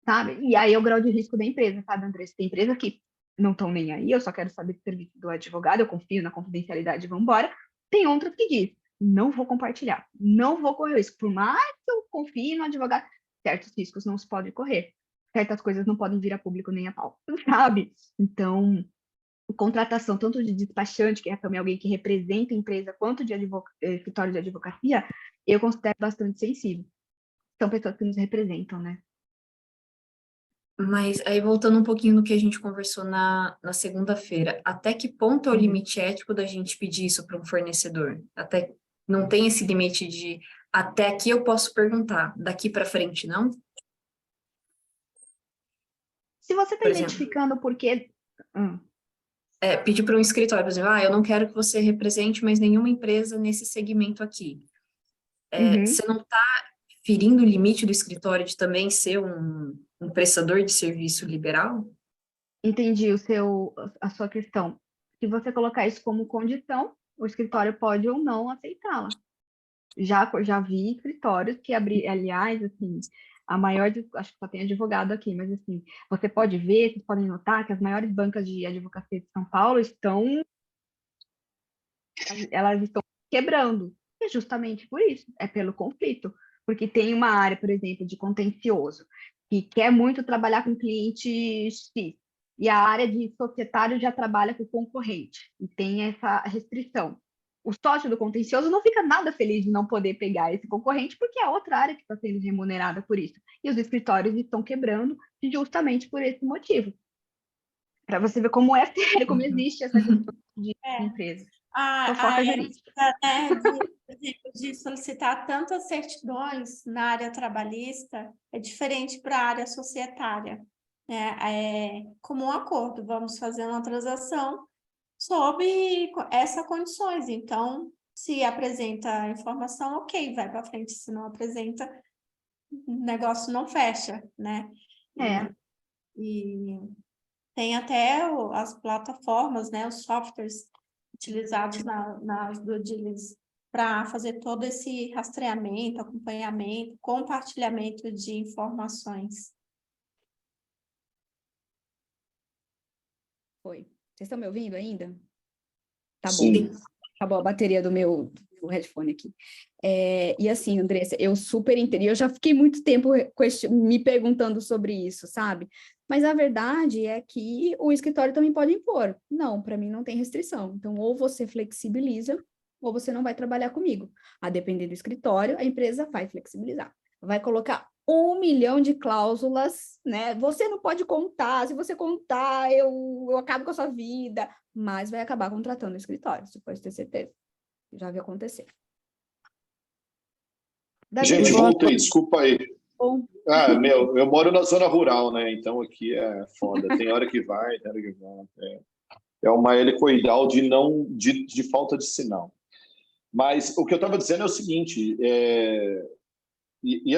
sabe? E aí é o grau de risco da empresa, sabe, Andressa? Tem empresa que não estão nem aí, eu só quero saber do serviço do advogado, eu confio na confidencialidade, vamos embora. Tem outras que diz, não vou compartilhar, não vou correr risco, por mais que eu confie no advogado, certos riscos não se pode correr, certas coisas não podem vir a público nem a pau, sabe? Então, contratação tanto de despachante, que é também alguém que representa a empresa, quanto de escritório de advocacia, eu considero bastante sensível. São pessoas que nos representam, né? Mas aí, voltando um pouquinho no que a gente conversou na segunda-feira, até que ponto é o limite ético da gente pedir isso para um fornecedor? Até não tem esse limite de até aqui eu posso perguntar, daqui para frente não? Se você está Por exemplo, identificando por quê... pedir para um escritório, por exemplo, eu não quero que você represente mais nenhuma empresa nesse segmento aqui. Você não está ferindo o limite do escritório de também ser um prestador de serviço liberal? Entendi a sua questão. Se você colocar isso como condição, o escritório pode ou não aceitá-la. Já vi escritórios que aliás, assim, acho que só tem advogado aqui, mas assim, você pode ver, vocês podem notar que as maiores bancas de advocacia de São Paulo elas estão quebrando. E justamente por isso, é pelo conflito. Porque tem uma área, por exemplo, de contencioso, que quer muito trabalhar com cliente X, e a área de societário já trabalha com concorrente, e tem essa restrição. O sócio do contencioso não fica nada feliz de não poder pegar esse concorrente, porque é outra área que está sendo remunerada por isso. E os escritórios estão quebrando justamente por esse motivo. Para você ver como é sério, como existe essa questão de empresa. A ética, né, de solicitar tantas certidões na área trabalhista é diferente para a área societária. É como um acordo, vamos fazer uma transação sob essas condições. Então, se apresenta a informação, ok, vai para frente. Se não apresenta, o negócio não fecha, né? E tem até as plataformas, né, os softwares utilizados nas due diligence para fazer todo esse rastreamento, acompanhamento, compartilhamento de informações. Oi, vocês estão me ouvindo ainda? Tá Sim. bom. Acabou a bateria do meu headphone aqui. E assim, Andressa, eu super entendi. Eu já fiquei muito tempo me perguntando sobre isso, sabe? Mas a verdade é que o escritório também pode impor. Não, para mim não tem restrição. Então, ou você flexibiliza, ou você não vai trabalhar comigo. A depender do escritório, a empresa vai flexibilizar. Vai colocar 1 milhão de cláusulas, né? Você não pode contar. Se você contar, eu acabo com a sua vida. Mas vai acabar contratando o escritório, você pode ter certeza. Já viu acontecer. Gente, voltei, desculpa aí. Bom. Eu moro na zona rural, né? Então aqui é foda. Tem hora que vai, tem hora que volta. É uma helicoidal de falta de sinal. Mas o que eu estava dizendo é o seguinte,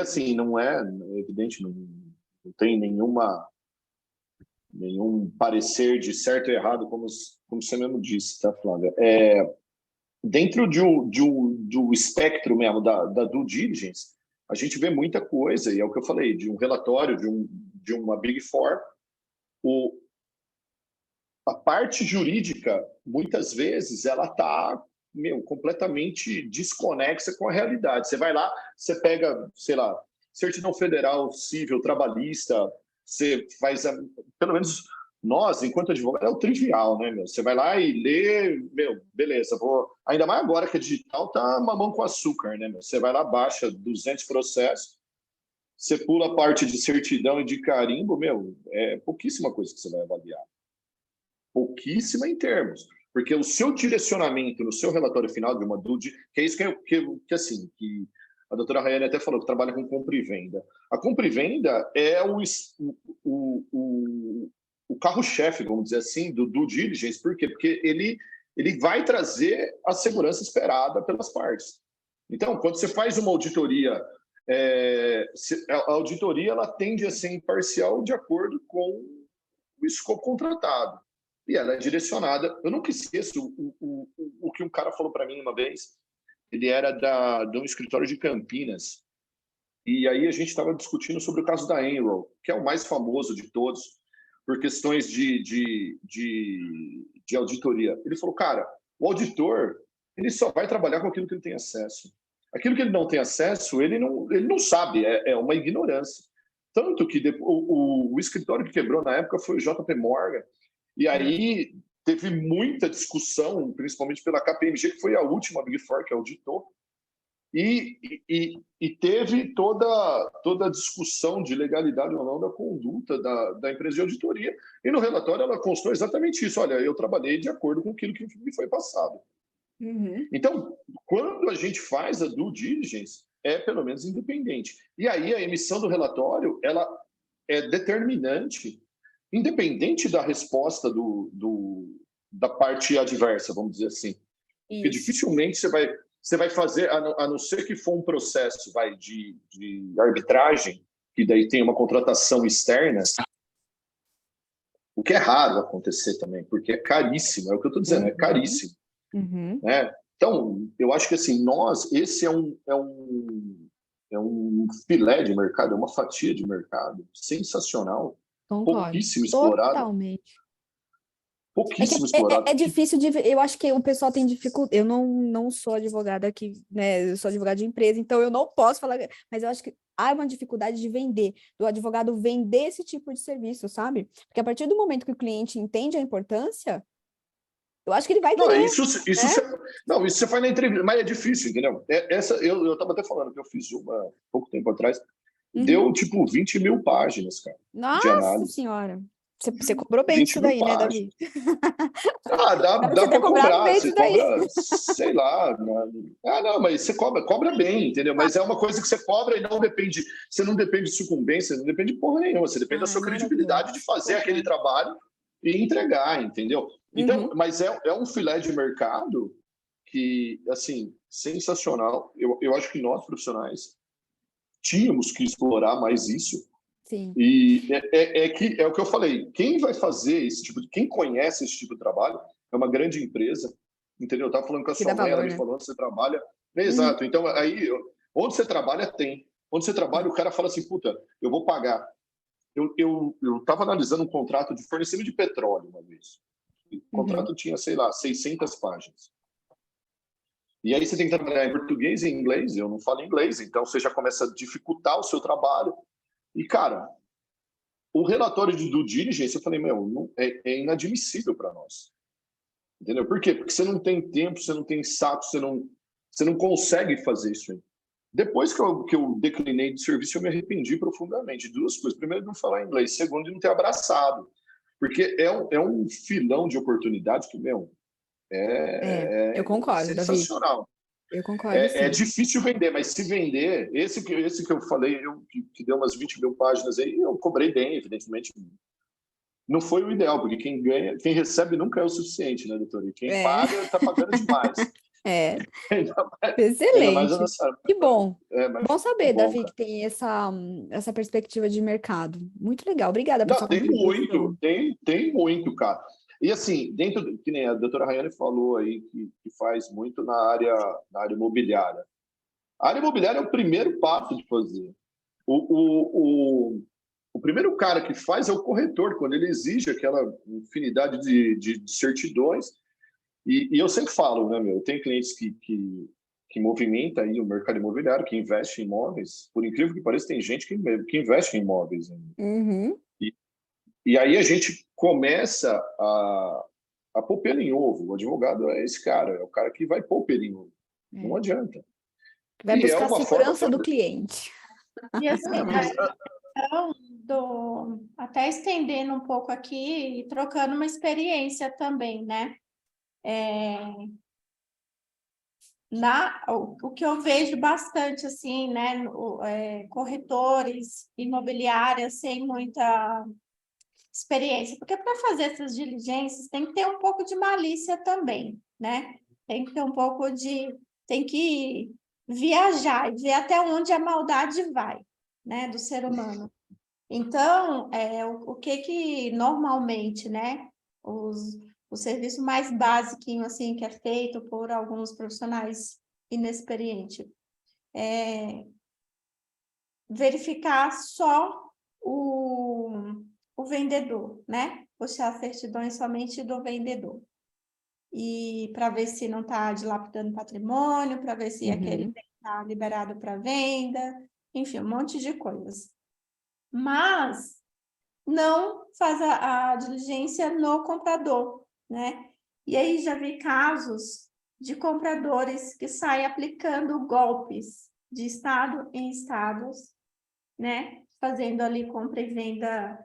assim, não é evidente, não tem nenhum parecer de certo e errado, como você mesmo disse, tá, Flávia? Dentro do espectro mesmo da due diligence, a gente vê muita coisa, e é o que eu falei, de um relatório, de uma Big Four, a parte jurídica, muitas vezes, ela está completamente desconexa com a realidade. Você vai lá, você pega, sei lá, certidão federal, civil, trabalhista, você faz, pelo menos nós, enquanto advogado, é o trivial, né, meu? Você vai lá e lê, beleza, ainda mais agora que a digital tá mamão com açúcar, né, meu? Você vai lá, baixa 200 processos, você pula a parte de certidão e de carimbo, é pouquíssima coisa que você vai avaliar. Pouquíssima em termos, porque o seu direcionamento no seu relatório final de uma due, que é isso que a doutora Rayane até falou, que trabalha com compra e venda. A compra e venda é o carro-chefe, vamos dizer assim, do due diligence. Por quê? Porque ele vai trazer a segurança esperada pelas partes. Então, quando você faz uma auditoria, a auditoria ela tende a ser imparcial de acordo com o escopo contratado. E ela é direcionada. Eu nunca esqueço o que um cara falou para mim uma vez. Ele era de um escritório de Campinas. E aí a gente estava discutindo sobre o caso da Enroll, que é o mais famoso de todos, por questões de auditoria. Ele falou, cara, o auditor ele só vai trabalhar com aquilo que ele tem acesso. Aquilo que ele não tem acesso, ele não sabe, é uma ignorância. Tanto que o escritório que quebrou na época foi o JP Morgan. E aí teve muita discussão, principalmente pela KPMG, que foi a última Big Four que auditou, e teve toda a discussão de legalidade ou não da conduta da empresa de auditoria. E no relatório ela constou exatamente isso. Olha, eu trabalhei de acordo com aquilo que me foi passado. Uhum. Então, quando a gente faz a due diligence, é pelo menos independente. E aí a emissão do relatório ela é determinante, independente da resposta da parte adversa, vamos dizer assim. Isso. Porque dificilmente você vai fazer, a não ser que for um processo de arbitragem, que daí tem uma contratação externa, o que é raro acontecer também, porque é caríssimo, é o que eu estou dizendo, é caríssimo. Uhum. Né? Então, eu acho que assim, esse é um um filé de mercado, é uma fatia de mercado sensacional, Concordo. pouquíssimo explorado, Totalmente. É que pouquíssimo explorado. é difícil de ver. Eu acho que o pessoal tem dificuldade. Eu não sou advogada aqui, né? Eu sou advogada de empresa, então eu não posso falar. Mas eu acho que há uma dificuldade de vender, do advogado vender esse tipo de serviço, sabe? Porque a partir do momento que o cliente entende a importância, eu acho que ele vai Não, querer, isso né? você faz na entrevista, mas é difícil, entendeu? Eu estava até falando que eu fiz uma pouco tempo atrás, deu Uhum. tipo 20 mil páginas, cara, de Nossa análise. Senhora. Você cobrou bem 20 disso mil daí, né, páginas. Davi? Ah, Deve dá você ter para cobrado cobrar. bem Você disso daí. cobra, sei lá. Não, mas você cobra bem, entendeu? Mas é uma coisa que você cobra e não depende. Você não depende de sucumbência, não depende de porra nenhuma. Você depende da Ai, sua maravilhoso. credibilidade de fazer aquele Concordo. trabalho e entregar, entendeu? Então, Uhum. mas é um filé de mercado que, assim, sensacional. Eu acho que nós, profissionais, tínhamos que explorar mais isso. Sim. E é o que eu falei, quem vai fazer esse tipo de, quem conhece esse tipo de trabalho é uma grande empresa, entendeu? Eu estava falando com a Que dá sua mãe, ela valor, me né? falou onde você trabalha. Uhum. Exato, então aí, onde você trabalha, tem. Onde você trabalha, o cara fala assim, puta, eu vou pagar. Eu estava analisando um contrato de fornecimento de petróleo uma vez. O Uhum. contrato tinha, sei lá, 600 páginas. E aí você tem que trabalhar em português e em inglês, eu não falo inglês, então você já começa a dificultar o seu trabalho. E, cara, o relatório de due diligence, eu falei, é inadmissível para nós. Entendeu? Por quê? Porque você não tem tempo, você não tem saco, você não consegue fazer isso aí. Depois que eu declinei de serviço, eu me arrependi profundamente de duas coisas. Primeiro, de não falar inglês. Segundo, de não ter abraçado. Porque é um filão de oportunidades que, Eu é concordo, Davi. sensacional. Eu concordo, É sim. difícil vender, mas se vender, esse que eu falei, que deu umas 20 mil páginas aí, eu cobrei bem, evidentemente. Não foi o ideal, porque quem ganha, quem recebe nunca é o suficiente, né, doutor? E quem É, paga está pagando demais. é. Ainda ainda mais a Excelente. nossa. Que bom. Mas Bom foi saber, bom, Davi, que cara. tem essa perspectiva de mercado. Muito legal. Obrigada por Não, sua contribuição. tem muito, cara. E assim, que nem a doutora Rayane falou aí, que faz muito na área imobiliária. A área imobiliária é o primeiro passo de fazer. O primeiro cara que faz é o corretor, quando ele exige aquela infinidade de certidões. E eu sempre falo, né, meu? Tem clientes que movimenta aí o mercado imobiliário, que investe em imóveis. Por incrível que pareça, tem gente que investe em imóveis ainda. Uhum. E aí a gente começa a pôr pelo em ovo. O advogado é esse cara, é o cara que vai pôr pelo em ovo. Não É. adianta. Vai E é buscar a uma forma segurança do também. cliente. E assim, até estendendo um pouco aqui e trocando uma experiência também, né? O que eu vejo bastante, assim, né? Corretores imobiliárias sem muita experiência, porque para fazer essas diligências tem que ter um pouco de malícia também, né? Tem que ter um pouco tem que viajar e ver até onde a maldade vai, né, do ser humano. Então, o que normalmente, né, o serviço mais basiquinho, assim, que é feito por alguns profissionais inexperientes, é verificar só o vendedor, né? Puxar as certidões somente do vendedor. E para ver se não está dilapidando patrimônio, para ver se aquele Uhum. está liberado para venda, enfim, um monte de coisas. Mas não faz a diligência no comprador, né? E aí já vi casos de compradores que saem aplicando golpes de estado em estados, né? Fazendo ali compra e venda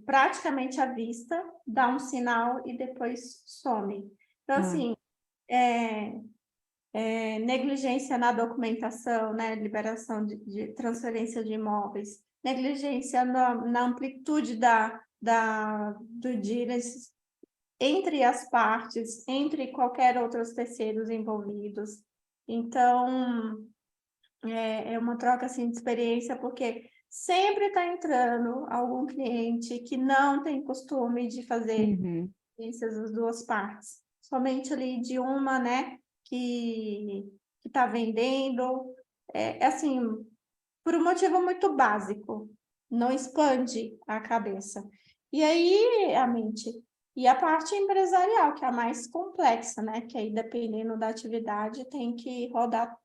praticamente à vista, dá um sinal e depois some. Então, Ah, assim, negligência na documentação, né? Liberação de transferência de imóveis, negligência na amplitude do diligence entre as partes, entre qualquer outros terceiros envolvidos. Então, é uma troca assim, de experiência, porque sempre está entrando algum cliente que não tem costume de fazer uhum. experiências das duas partes, somente ali de uma, né, que está vendendo. Assim, por um motivo muito básico, não expande a cabeça. E aí, a mente. E a parte empresarial, que é a mais complexa, né? Que aí, dependendo da atividade, tem que rodar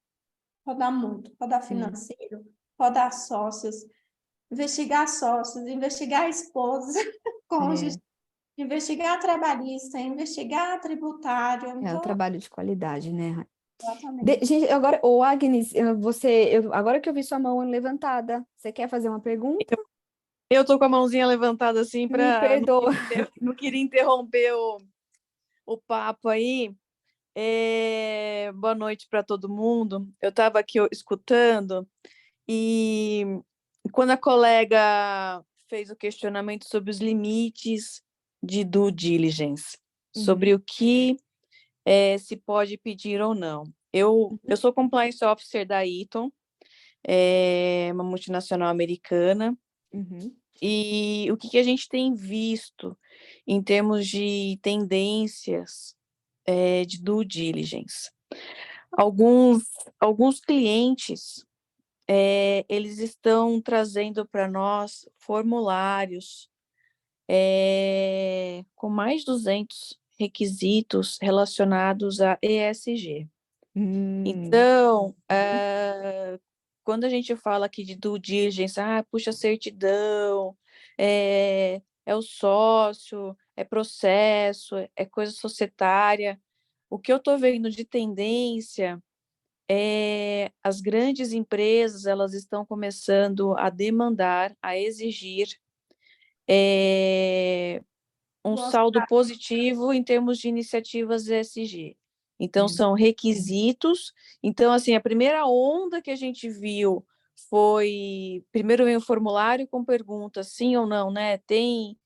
muito, rodar financeiro, rodar sócios, investigar esposas, cônjuges, investigar trabalhista, investigar tributário. É o Então, trabalho de qualidade, né? exatamente. Gente, agora, ô Agnes, agora que eu vi sua mão levantada, você quer fazer uma pergunta? Eu tô com a mãozinha levantada assim Me para perdoa. não queria interromper o papo aí. Boa noite para todo mundo. Eu estava aqui escutando e quando a colega fez o questionamento sobre os limites de due diligence, sobre o que se pode pedir ou não. Eu sou compliance officer da Eaton, uma multinacional americana. E o que a gente tem visto em termos de tendências de due diligence? Alguns clientes, eles estão trazendo para nós formulários com mais de 200 requisitos relacionados a ESG. Então, quando a gente fala aqui de due diligence, puxa certidão, é o sócio, é processo, é coisa societária. O que eu estou vendo de tendência é as grandes empresas, elas estão começando a demandar, a exigir um saldo positivo em termos de iniciativas ESG. Então, são requisitos. Então, assim, a primeira onda que a gente viu foi... Primeiro veio o formulário com perguntas, sim ou não, né? Tem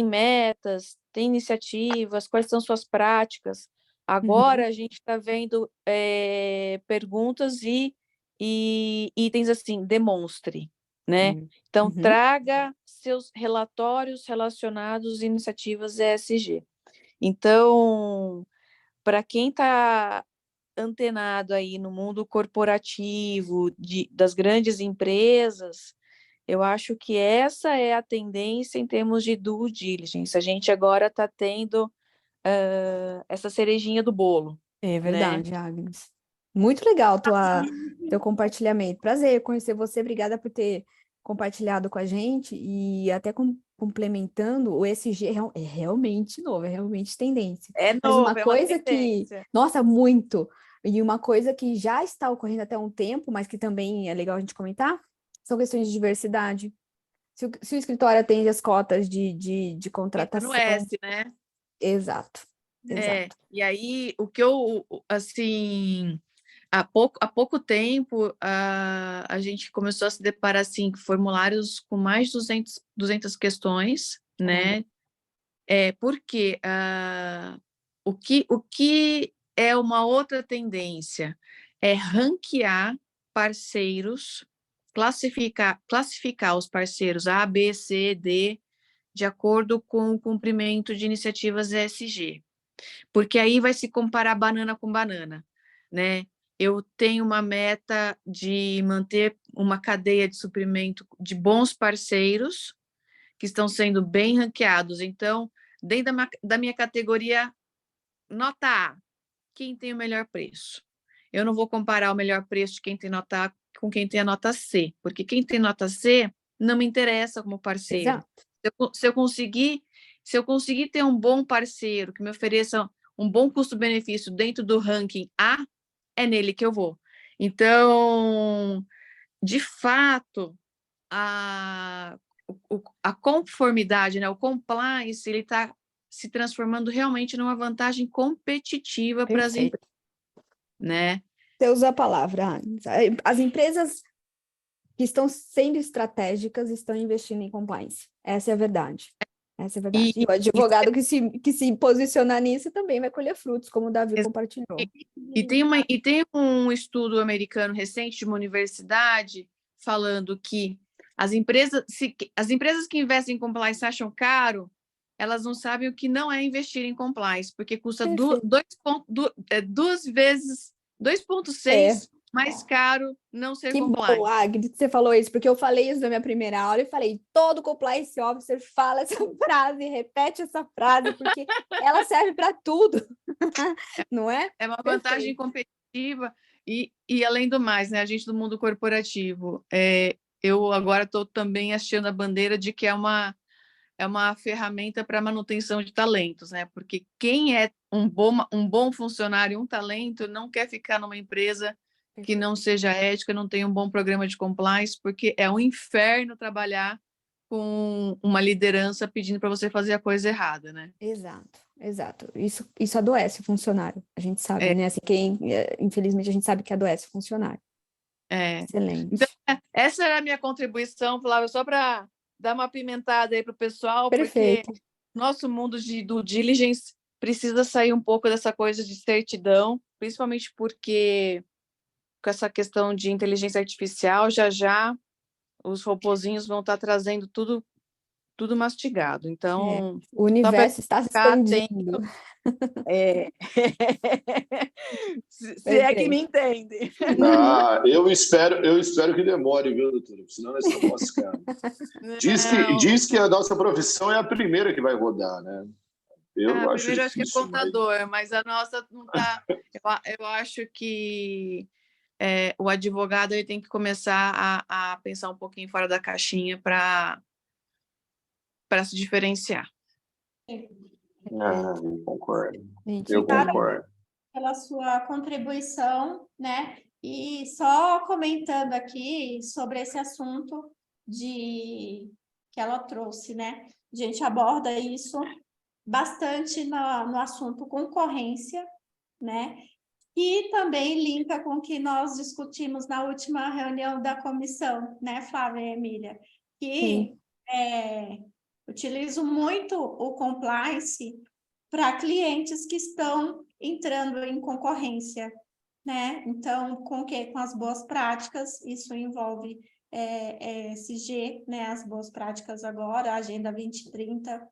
metas, tem iniciativas, quais são suas práticas? Agora, a gente está vendo perguntas e itens assim, demonstre, né? Então, traga seus relatórios relacionados a iniciativas ESG. Então, para quem está antenado aí no mundo corporativo das grandes empresas, eu acho que essa é a tendência em termos de due diligence. A gente agora está tendo essa cerejinha do bolo. É né? verdade, Agnes. Muito legal teu compartilhamento. Prazer conhecer você. Obrigada por ter compartilhado com a gente e até complementando, o ESG é realmente novo, é realmente tendência. É Mas novo, uma é uma coisa que, tendência. nossa, muito, e uma coisa que já está ocorrendo até um tempo, mas que também é legal a gente comentar, são questões de diversidade. Se o escritório atende as cotas de Entra contratação, no S, né? exato, exato. E aí, o que eu, assim, há pouco tempo, a gente começou a se deparar, assim, com formulários com mais de 200 questões, né? Porque o que é uma outra tendência? É ranquear parceiros, classificar os parceiros A, B, C, D, de acordo com o cumprimento de iniciativas ESG. Porque aí vai se comparar banana com banana, né? Eu tenho uma meta de manter uma cadeia de suprimento de bons parceiros que estão sendo bem ranqueados. Então, dentro da minha categoria nota A, quem tem o melhor preço? Eu não vou comparar o melhor preço de quem tem nota A com quem tem a nota C, porque quem tem nota C não me interessa como parceiro. Exato. Se eu conseguir ter um bom parceiro que me ofereça um bom custo-benefício dentro do ranking A, é nele que eu vou. Então, de fato, a conformidade, né, o compliance, ele está se transformando realmente numa vantagem competitiva para as Perfeito. empresas, né? Você usa a palavra, Agnes. As empresas que estão sendo estratégicas estão investindo em compliance. Essa é a verdade. Essa é a verdade. E o advogado que se posicionar nisso também vai colher frutos, como o Davi compartilhou. E tem um estudo americano recente de uma universidade falando que as empresas que investem em compliance acham caro, elas não sabem o que não é investir em compliance, porque custa 2,6 mais caro não ser Que compliance. bom, Agnes, que você falou isso, porque eu falei isso na minha primeira aula e falei, todo compliance officer fala essa frase, repete essa frase, porque ela serve para tudo, não é? É uma vantagem competitiva e, além do mais, né, a gente do mundo corporativo, eu agora estou também achando a bandeira de que é uma ferramenta para manutenção de talentos, né? Porque quem é um bom funcionário, um talento, não quer ficar numa empresa que não seja ética, não tenha um bom programa de compliance, porque é um inferno trabalhar com uma liderança pedindo para você fazer a coisa errada, né? Exato, exato. Isso adoece o funcionário, a gente sabe, né? Assim, infelizmente, a gente sabe que adoece o funcionário. Excelente. Então, essa era a minha contribuição, Flávia, só para dar uma apimentada aí para o pessoal, Perfeito. porque nosso mundo de due diligence precisa sair um pouco dessa coisa de certidão, principalmente porque com essa questão de inteligência artificial, já os robozinhos vão estar trazendo tudo mastigado. Então, o universo está se expandindo. Se é que me entende. Eu espero que demore, viu, doutora? Senão nós estamos lascados. Diz que a nossa profissão é a primeira que vai rodar, né? Eu acho primeiro difícil, acho que é contador, mas a nossa não está. Eu acho que o advogado ele tem que começar a pensar um pouquinho fora da caixinha para se diferenciar. Eu concordo. Eu concordo. Pela sua contribuição, né? E só comentando aqui sobre esse assunto que ela trouxe, né? A gente aborda isso bastante no assunto concorrência, né? E também linka com o que nós discutimos na última reunião da comissão, né, Flávia e Emília? Que utilizo muito o compliance para clientes que estão entrando em concorrência, né? Então, com as boas práticas, isso envolve ESG, né? As boas práticas agora, a Agenda 2030.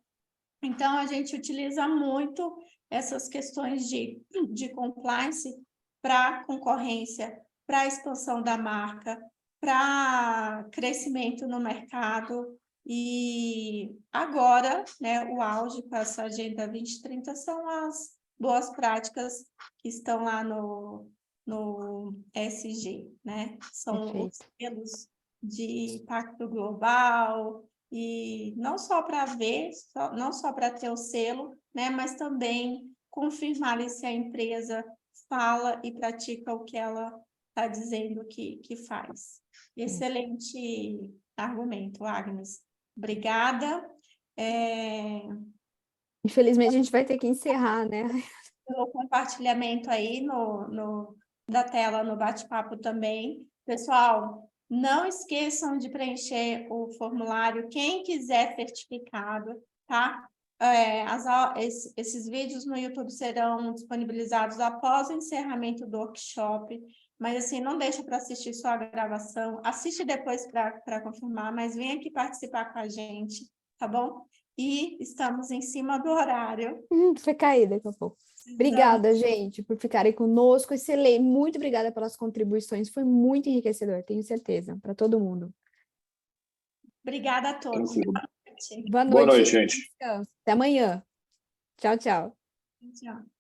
Então, a gente utiliza muito essas questões de compliance para concorrência, para expansão da marca, para crescimento no mercado. E agora, né, o auge com essa Agenda 2030 são as boas práticas que estão lá no ESG, né? São os selos de impacto global, e não só para ver, não só para ter o selo, né, mas também confirmar se a empresa fala e pratica o que ela está dizendo que faz. Excelente argumento, Agnes. Obrigada. Infelizmente, a gente vai ter que encerrar, né? Pelo compartilhamento aí da tela no bate-papo também. Pessoal, não esqueçam de preencher o formulário, quem quiser certificado, tá? Esses vídeos no YouTube serão disponibilizados após o encerramento do workshop, mas assim, não deixa para assistir só a gravação, assiste depois para confirmar, mas vem aqui participar com a gente, tá bom? E estamos em cima do horário. Foi cair daqui a pouco. Obrigada, gente, por ficarem conosco. Excelente. Muito obrigada pelas contribuições. Foi muito enriquecedor, tenho certeza, para todo mundo. Obrigada a todos. Boa noite, Boa noite, gente. Até amanhã. Tchau, tchau. Tchau.